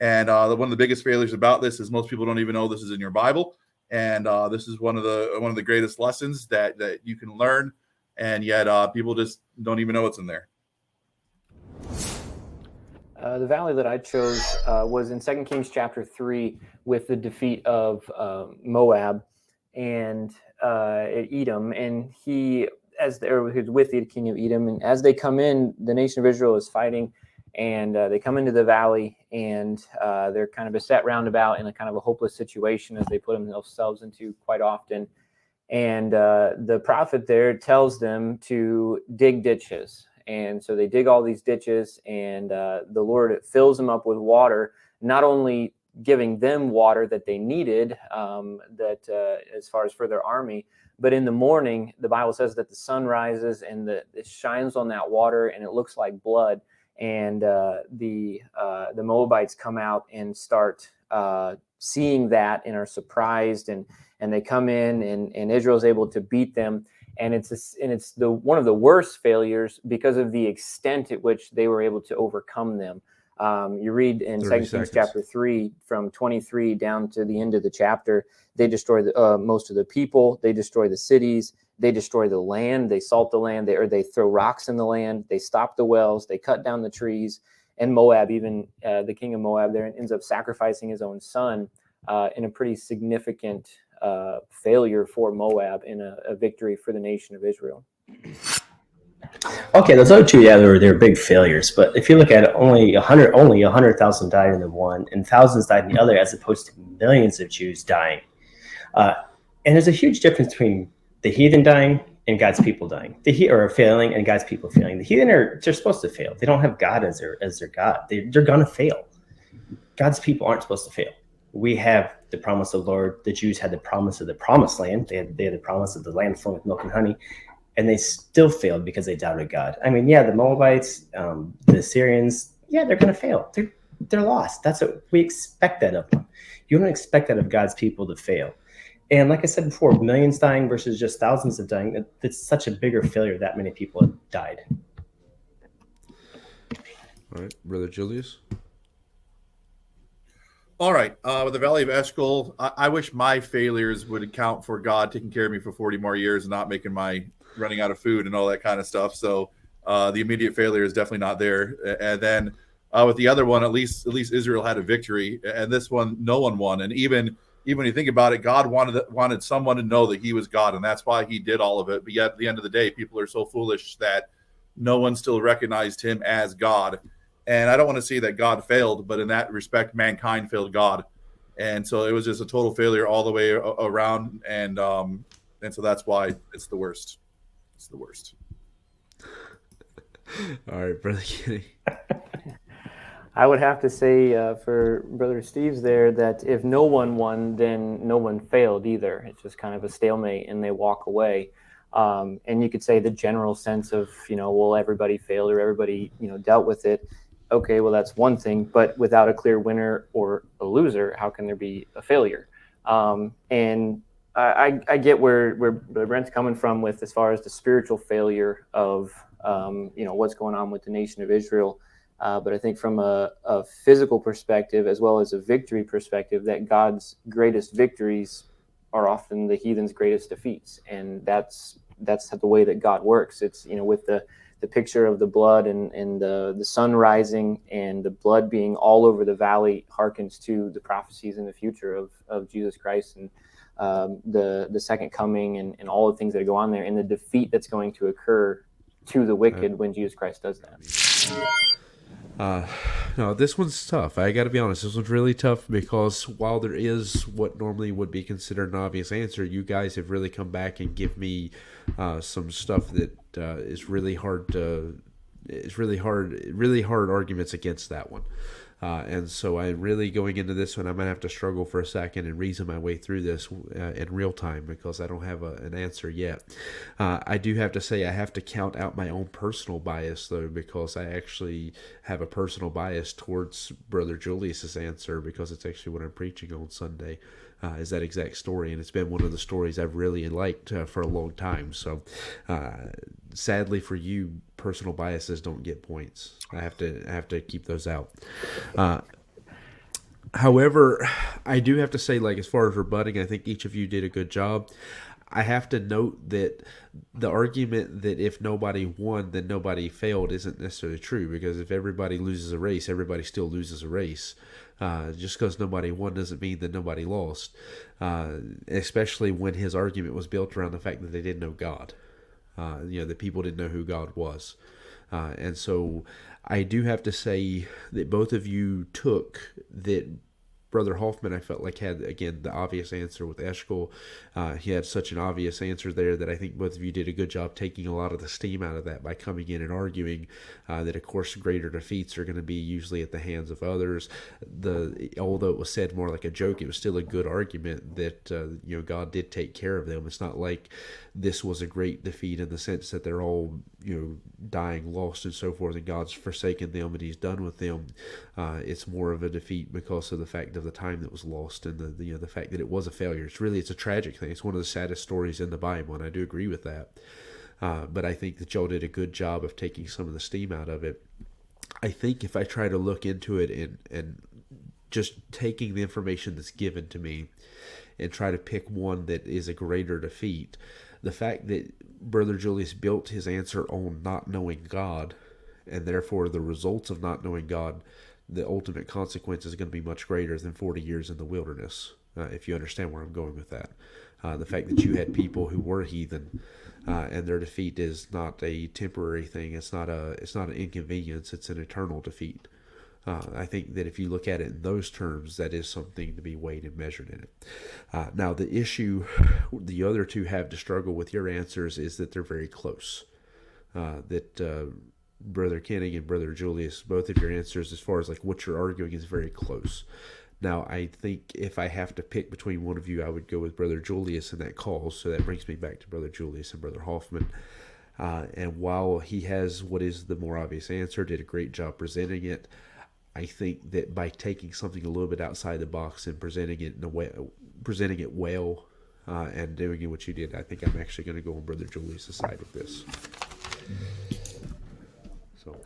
Speaker 3: And one of the biggest failures about this is most people don't even know this is in your Bible. And this is one of the greatest lessons that you can learn, and yet people just don't even know it's in there.
Speaker 4: The valley that I chose was in 2 Kings chapter 3 with the defeat of Moab and Edom, and he was with the king of Edom, and as they come in, the nation of Israel is fighting, and they come into the valley, and they're kind of beset roundabout in a kind of a hopeless situation as they put themselves into quite often. And the prophet there tells them to dig ditches. And so they dig all these ditches, and the Lord fills them up with water, not only giving them water that they needed as far as for their army, but in the morning, the Bible says that the sun rises and it shines on that water, and it looks like blood. And the Moabites come out and start seeing that and are surprised, and they come in, and Israel's able to beat them. And it's one of the worst failures because of the extent at which they were able to overcome them. You read in 2 Kings chapter 3 from 23 down to the end of the chapter, they destroy most of the people, they destroy the cities, they destroy the land, they salt the land, they throw rocks in the land, they stop the wells, they cut down the trees. And Moab, even the king of Moab there, ends up sacrificing his own son in a pretty significant failure for Moab in a victory for the nation of Israel.
Speaker 2: Okay, those other two, yeah, they're big failures. But if you look at it, only 100,000 died in the one, and thousands died in the other, as opposed to millions of Jews dying. And there's a huge difference between the heathen dying and God's people dying. The heathen are failing and God's people failing. The heathen they're supposed to fail. They don't have God as their God. They're gonna fail. God's people aren't supposed to fail. We have the promise of the Lord. The Jews had the promise of the promised land. They had the promise of the land flowing with milk and honey. And they still failed because they doubted God. I mean, yeah, the Moabites, the Syrians, yeah, they're going to fail. They're lost. That's what we expect that of them. You don't expect that of God's people to fail. And like I said before, millions dying versus just thousands of dying, it's such a bigger failure that many people have died.
Speaker 1: All right, Brother Julius.
Speaker 3: All right, with the Valley of Eshcol, I wish my failures would account for God taking care of me for 40 more years and not making my running out of food and all that kind of stuff. So the immediate failure is definitely not there. And then with the other one, at least Israel had a victory, and this one, no one won. And even when you think about it, God wanted someone to know that he was God, and that's why he did all of it. But yet at the end of the day, people are so foolish that no one still recognized him as God. And I don't want to say that God failed, but in that respect, mankind failed God. And so it was just a total failure all the way around. And so that's why it's the worst. It's the worst.
Speaker 1: All right, Brother Kenny.
Speaker 4: I would have to say for Brother Steve's there that if no one won, then no one failed either. It's just kind of a stalemate, and they walk away. And you could say the general sense of, well, everybody failed or everybody, dealt with it. Okay, well, that's one thing, but without a clear winner or a loser, how can there be a failure? And I get where Brent's coming from with as far as the spiritual failure of, what's going on with the nation of Israel. But I think from a physical perspective, as well as a victory perspective, that God's greatest victories are often the heathen's greatest defeats. And that's the way that God works. It's, with the picture of the blood and the sun rising and the blood being all over the valley harkens to the prophecies in the future of Jesus Christ and the second coming and all the things that go on there and the defeat that's going to occur to the wicked when Jesus Christ does that.
Speaker 1: No, this one's tough. I got to be honest. This one's really tough because while there is what normally would be considered an obvious answer, you guys have really come back and give me some stuff that is really hard to. It's really hard arguments against that one. And so I'm really going into this one. I'm going to have to struggle for a second and reason my way through this in real time because I don't have an answer yet. I do have to say I have to count out my own personal bias, though, because I actually have a personal bias towards Brother Julius's answer because it's actually what I'm preaching on Sunday. Is that exact story, and it's been one of the stories I've really liked for a long time. So, sadly for you, personal biases don't get points. I have to keep those out. However, I do have to say, like as far as rebutting, I think each of you did a good job. I have to note that the argument that if nobody won, then nobody failed isn't necessarily true because if everybody loses a race, everybody still loses a race. Just because nobody won doesn't mean that nobody lost, especially when his argument was built around the fact that they didn't know God. That people didn't know who God was. And so I do have to say that both of you took that Brother Hoffman, I felt like, had, again, the obvious answer with Eshkol. He had such an obvious answer there that I think both of you did a good job taking a lot of the steam out of that by coming in and arguing that, of course, greater defeats are going to be usually at the hands of others. Although it was said more like a joke, it was still a good argument that God did take care of them. It's not like this was a great defeat in the sense that they're all dying, lost, and so forth, and God's forsaken them and He's done with them. It's more of a defeat because of the fact of the time that was lost and the fact that it was a failure. It's a tragic thing. It's one of the saddest stories in the Bible, and I do agree with that. But I think that y'all did a good job of taking some of the steam out of it. I think if I try to look into it and just taking the information that's given to me and try to pick one that is a greater defeat, the fact that Brother Julius built his answer on not knowing God, and therefore the results of not knowing God, the ultimate consequence is going to be much greater than 40 years in the wilderness, if you understand where I'm going with that. The fact that you had people who were heathen, and their defeat is not a temporary thing. It's not an inconvenience. It's an eternal defeat. I think that if you look at it in those terms, that is something to be weighed and measured in it. Now, the issue the other two have to struggle with your answers is that they're very close. Brother Kenning and Brother Julius, both of your answers as far as like what you're arguing is very close. Now, I think if I have to pick between one of you, I would go with Brother Julius in that call. So that brings me back to Brother Julius and Brother Hoffman. And while he has what is the more obvious answer, did a great job presenting it, I think that by taking something a little bit outside the box and presenting it well, and doing what you did, I think I'm actually going to go on Brother Julius' side with this. So,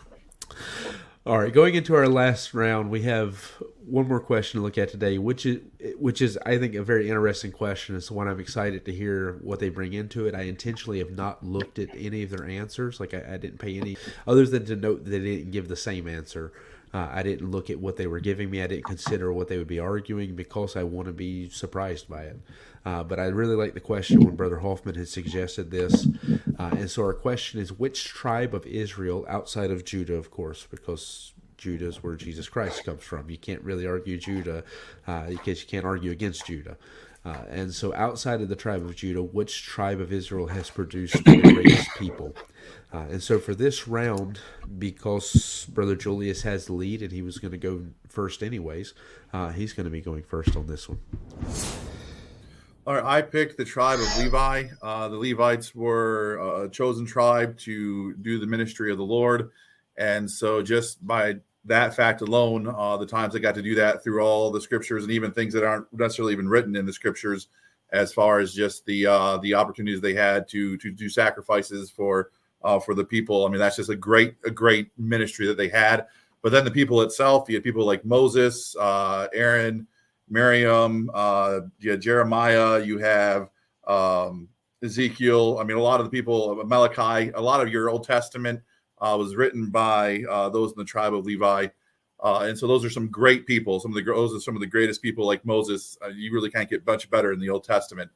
Speaker 1: all right, going into our last round, we have one more question to look at today, which is I think a very interesting question. It's one I'm excited to hear what they bring into it. I intentionally have not looked at any of their answers. Like I didn't pay any, other than to note that they didn't give the same answer. I didn't look at what they were giving me. I didn't consider what they would be arguing because I want to be surprised by it. But I really like the question when Brother Hoffman had suggested this. And so our question is, which tribe of Israel, outside of Judah, of course, because Judah is where Jesus Christ comes from. You can't really argue Judah because you can't argue against Judah. And so outside of the tribe of Judah, which tribe of Israel has produced the greatest people? And so for this round, because Brother Julius has the lead and he was going to go first anyways, he's going to be going first on this one.
Speaker 3: All right, I picked the tribe of Levi. The Levites were a chosen tribe to do the ministry of the Lord. And so just by that fact alone, the times I got to do that through all the scriptures and even things that aren't necessarily even written in the scriptures, as far as just the opportunities they had to do sacrifices for the people. I mean, that's just a great ministry that they had. But then the people itself, you had people like Moses, Aaron, Miriam, Jeremiah, you have Ezekiel. I mean, a lot of the people of Malachi, a lot of your Old Testament was written by those in the tribe of Levi. And so those are some great people. Those are some of the greatest people like Moses. You really can't get much better in the Old Testament.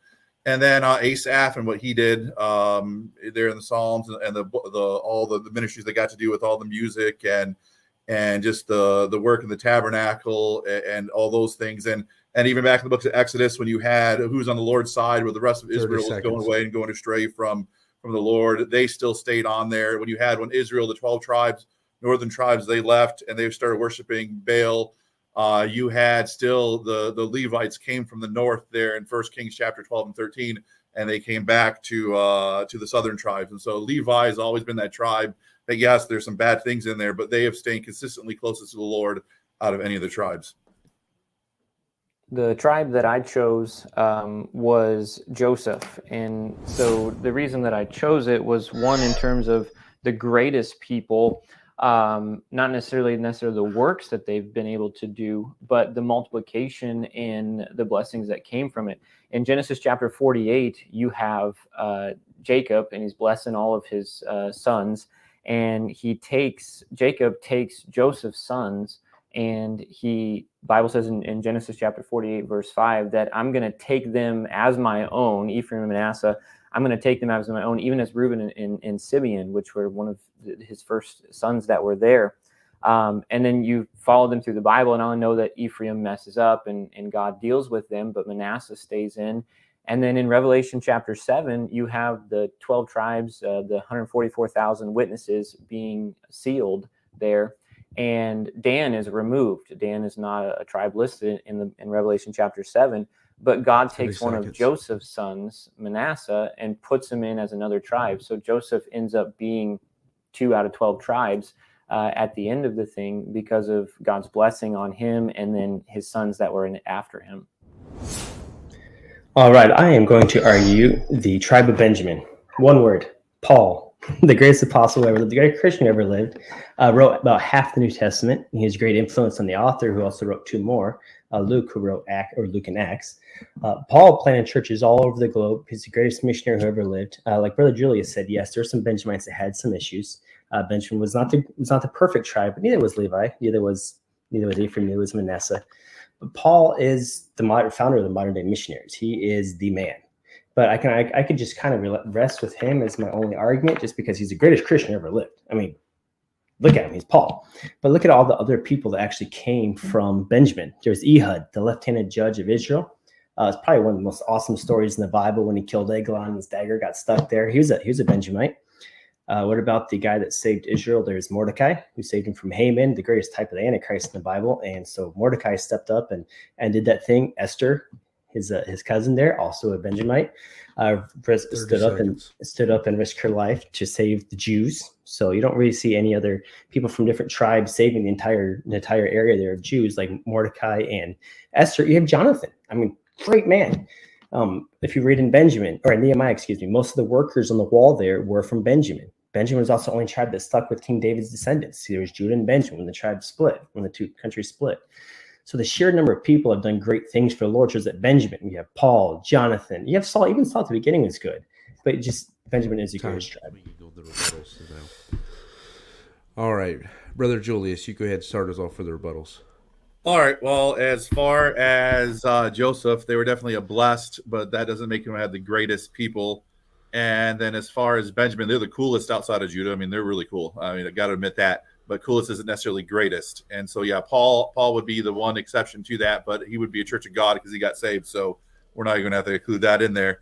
Speaker 3: And then Asaph and what he did there in the Psalms and all the ministries they got to do with all the music and and just the work in the tabernacle and all those things. And even back in the books of Exodus, when you had who's on the Lord's side, where the rest of Israel was going away and going astray from the Lord, they still stayed on there. When Israel, the 12 tribes, northern tribes, they left and they started worshiping Baal. You had still the Levites came from the north there in 1 Kings chapter 12 and 13, and they came back to the southern tribes. And so Levi has always been that tribe that, yes, there's some bad things in there, but they have stayed consistently closest to the Lord out of any of the tribes.
Speaker 4: The tribe that I chose was Joseph. And so the reason that I chose it was, one, in terms of the greatest people, not necessarily the works that they've been able to do, but the multiplication and the blessings that came from it. In Genesis chapter 48, you have Jacob, and he's blessing all of his sons. And Jacob takes Joseph's sons, and Bible says in Genesis chapter 48, verse 5, that I'm going to take them as my own, Ephraim and Manasseh. I'm going to take them as my own, even as Reuben and Simeon, which were one of his first sons that were there. And then you follow them through the Bible, and I know that Ephraim messes up and God deals with them, but Manasseh stays in. And then in Revelation chapter 7, you have the 12 tribes, the 144,000 witnesses being sealed there. And Dan is removed. Dan is not a tribe listed in Revelation chapter 7, but God takes one of Joseph's sons, Manasseh, and puts him in as another tribe. So Joseph ends up being 2 out of 12 tribes at the end of the thing because of God's blessing on him and then his sons that were in after him.
Speaker 2: All right, I am going to argue the tribe of Benjamin. One word, Paul, the greatest apostle who ever lived, the greatest Christian who ever lived, wrote about half the New Testament. He has great influence on the author, who also wrote 2 more, Luke, who wrote Luke and Acts. Paul planted churches all over the globe. He's the greatest missionary who ever lived. Like Brother Julius said, yes, there were some Benjamites that had some issues. Benjamin was not the perfect tribe, but neither was Levi, neither was Ephraim, neither was Manasseh. But Paul is the founder of the modern day missionaries. He is the man. But I could just kind of rest with him as my only argument, just because he's the greatest Christian ever lived. I mean, look at him, he's Paul. But look at all the other people that actually came from Benjamin. There's Ehud, the left-handed judge of Israel. It's probably one of the most awesome stories in the Bible, when he killed Eglon and his dagger got stuck there. He was a Benjamite. What about the guy that saved Israel? There's Mordecai, who saved him from Haman, the greatest type of the Antichrist in the Bible. And so Mordecai stepped up and did that thing. Esther, his cousin there, also a Benjamite, stood up and risked her life to save the Jews. So you don't really see any other people from different tribes saving the entire area there of Jews, like Mordecai and Esther. You have Jonathan. I mean, great man. If you read in Nehemiah, most of the workers on the wall there were from Benjamin. Benjamin was also the only tribe that stuck with King David's descendants. There was Judah and Benjamin when the tribes split, when the 2 countries split. So the sheer number of people have done great things for the Lord shows that Benjamin, you have Paul, Jonathan, you have Saul. Even Saul at the beginning was good, but just Benjamin is the greatest tribe.
Speaker 1: All right, Brother Julius, you go ahead and start us off for the rebuttals.
Speaker 3: All right. Well, as far as Joseph, they were definitely a blessed, but that doesn't make them have the greatest people. And then as far as Benjamin, they're the coolest outside of Judah. I mean, they're really cool. I mean, I got to admit that. But coolest isn't necessarily greatest. And so, yeah, Paul would be the one exception to that, but he would be a church of God because he got saved. So we're not even going to have to include that in there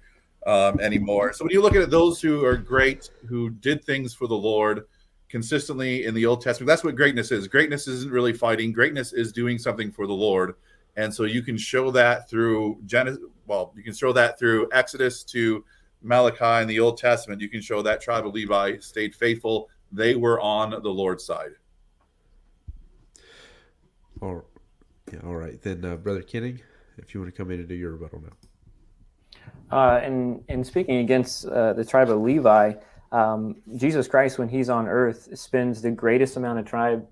Speaker 3: anymore. So when you look at those who are great, who did things for the Lord consistently in the Old Testament, that's what greatness is. Greatness isn't really fighting. Greatness is doing something for the Lord. And so you can show that through you can show that through Exodus to Malachi in the Old Testament. You can show that tribe of Levi stayed faithful. They were on the Lord's side.
Speaker 1: All right. Then, Brother Kenning, if you want to come in and do your rebuttal now.
Speaker 4: And speaking against the tribe of Levi, Jesus Christ, when he's on earth, spends the greatest amount of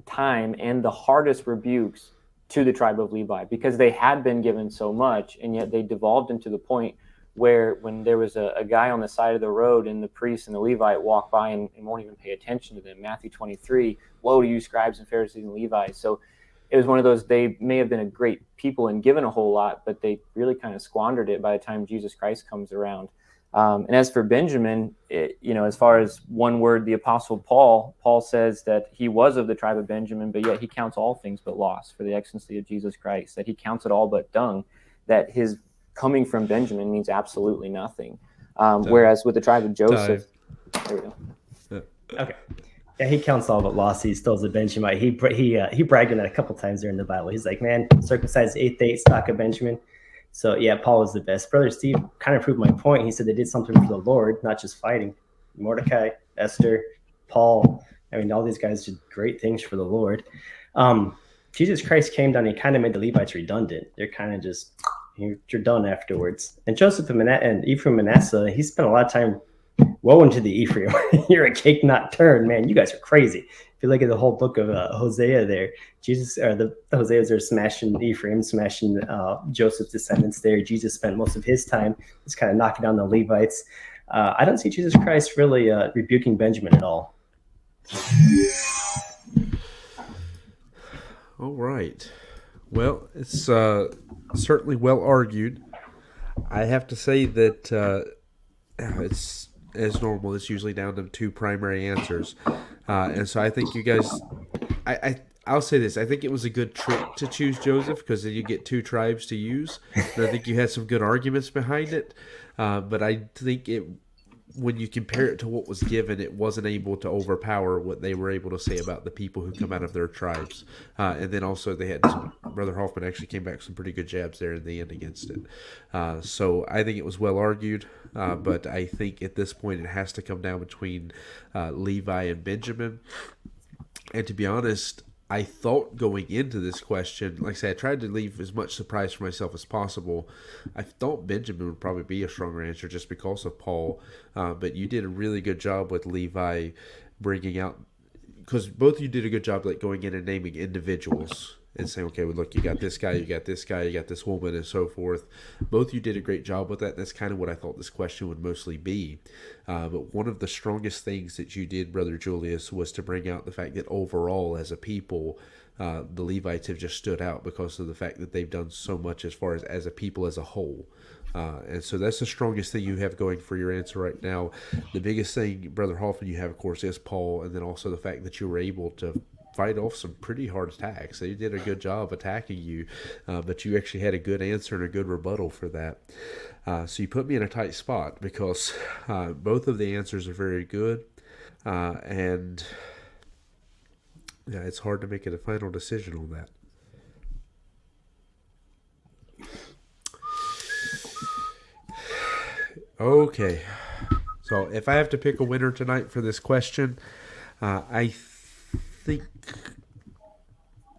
Speaker 4: time and the hardest rebukes to the tribe of Levi, because they had been given so much, and yet they devolved into the point where when there was a guy on the side of the road and the priest and the Levite walk by and won't even pay attention to them. Matthew 23, woe to you, scribes and Pharisees and Levites. So it was one of those, they may have been a great people and given a whole lot, but they really kind of squandered it by the time Jesus Christ comes around. And as for Benjamin, as far as one word, the Apostle Paul says that he was of the tribe of Benjamin, but yet he counts all things but loss for the excellency of Jesus Christ, that he counts it all but dung, that his coming from Benjamin means absolutely nothing. Whereas with the tribe of Joseph, there we go.
Speaker 2: Okay. Yeah, he counts all but loss. He still is a Benjamite. He bragged on that a couple times there in the Bible. He's like, man, circumcised 8th day, stock of Benjamin. So yeah, Paul was the best. Brother Steve kind of proved my point. He said they did something for the Lord, not just fighting. Mordecai, Esther, Paul. I mean, all these guys did great things for the Lord. Jesus Christ came down and he kind of made the Levites redundant. They're kind of just, you're done afterwards. And Joseph and Ephraim and Manasseh, he spent a lot of time, woe unto the Ephraim. You're a cake not turned, man. You guys are crazy. If you look at the whole book of Hosea there, the Hoseas are smashing Ephraim, smashing Joseph's descendants there. Jesus spent most of his time just kind of knocking down the Levites. I don't see Jesus Christ really rebuking Benjamin at all.
Speaker 1: All right. Well, it's certainly well argued. I have to say that it's, as normal, it's usually down to two primary answers. And so I think you guys, I'll say this. I think it was a good trick to choose Joseph because then you get two tribes to use. And I think you had some good arguments behind it. But I think when you compare it to what was given, it wasn't able to overpower what they were able to say about the people who come out of their tribes. And then also they had Brother Hoffman actually came back with some pretty good jabs there in the end against it. So I think it was well argued. But I think at this point it has to come down between Levi and Benjamin. And to be honest, I thought going into this question, like I said, I tried to leave as much surprise for myself as possible. I thought Benjamin would probably be a stronger answer just because of Paul. But you did a really good job with Levi bringing out, because both of you did a good job like going in and naming individuals and saying, okay, well, look, you got this guy, you got this guy, you got this woman, and so forth. Both of you did a great job with that. That's kind of what I thought this question would mostly be. But one of the strongest things that you did, Brother Julius, was to bring out the fact that overall, as a people, the Levites have just stood out because of the fact that they've done so much as far as a people as a whole. And so that's the strongest thing you have going for your answer right now. The biggest thing, Brother Hoffman, you have, of course, is Paul, and then also the fact that you were able to fight off some pretty hard attacks. They did a good job attacking you, but you actually had a good answer and a good rebuttal for that. So you put me in a tight spot because both of the answers are very good, and yeah, it's hard to make a final decision on that. Okay, so if I have to pick a winner tonight for this question, I think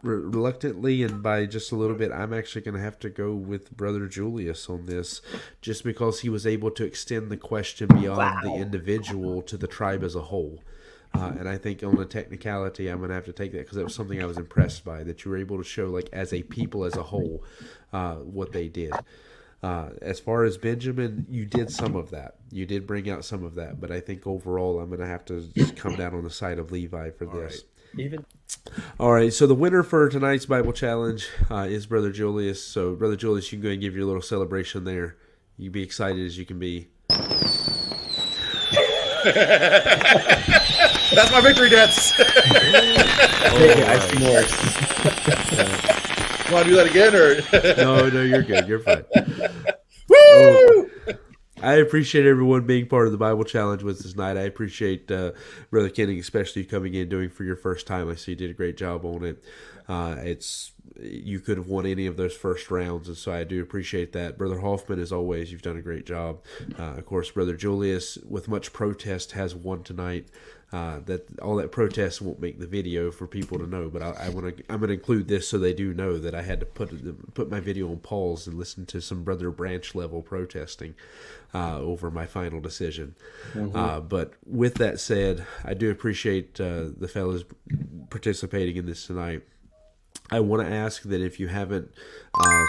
Speaker 1: reluctantly and by just a little bit, I'm actually going to have to go with Brother Julius on this, just because he was able to extend the question beyond the individual to the tribe as a whole. And I think on the technicality, I'm going to have to take that because that was something I was impressed by, that you were able to show, like, as a people as a whole, what they did. As far as Benjamin, you did some of that. You did bring out some of that, but I think overall I'm going to have to just come down on the side of Levi for this. All right, so the winner for tonight's Bible Challenge is Brother Julius. So, Brother Julius, you can go ahead and give your little celebration there. You be excited as you can be.
Speaker 3: That's my victory dance. Want to do that again, or
Speaker 1: No, you're good. You're fine.
Speaker 3: woo?
Speaker 1: I appreciate everyone being part of the Bible Challenge with us tonight. I appreciate Brother Kenning, especially coming in doing for your first time. I see you did a great job on it. You could have won any of those first rounds, and so I do appreciate that. Brother Hoffman, as always, you've done a great job. Of course, Brother Julius, with much protest, has won tonight. That all that protest won't make the video for people to know, but I'm gonna include this so they do know that I had to put my video on pause and listen to some Brother Branch level protesting over my final decision. Mm-hmm. But with that said, I do appreciate the fellas participating in this tonight. I want to ask that if you haven't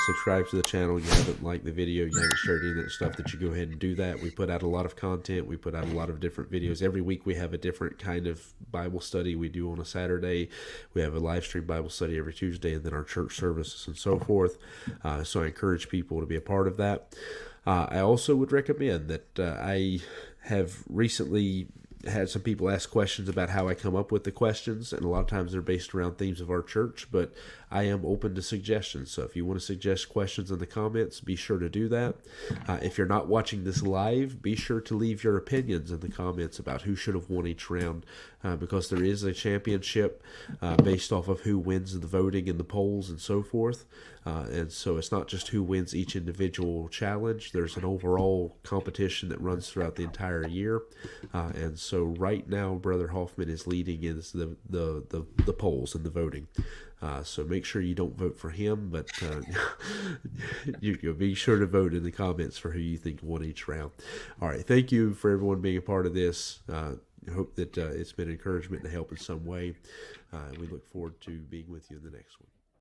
Speaker 1: subscribed to the channel, you haven't liked the video, you haven't shared any of that stuff, that you go ahead and do that. We put out a lot of content. We put out a lot of different videos. Every week we have a different kind of Bible study we do on a Saturday. We have a live stream Bible study every Tuesday, and then our church services and so forth. So I encourage people to be a part of that. I also would recommend that I have recently had some people ask questions about how I come up with the questions, and a lot of times they're based around themes of our church, but I am open to suggestions. So if you want to suggest questions in the comments, be sure to do that. If you're not watching this live, be sure to leave your opinions in the comments about who should have won each round, because there is a championship based off of who wins the voting in the polls and so forth. And so it's not just who wins each individual challenge. There's an overall competition that runs throughout the entire year. And so right now, Brother Hoffman is leading in the polls and the voting. So make sure you don't vote for him, but you'll be sure to vote in the comments for who you think won each round. All right. Thank you for everyone being a part of this. I hope that it's been encouragement and help in some way. We look forward to being with you in the next one.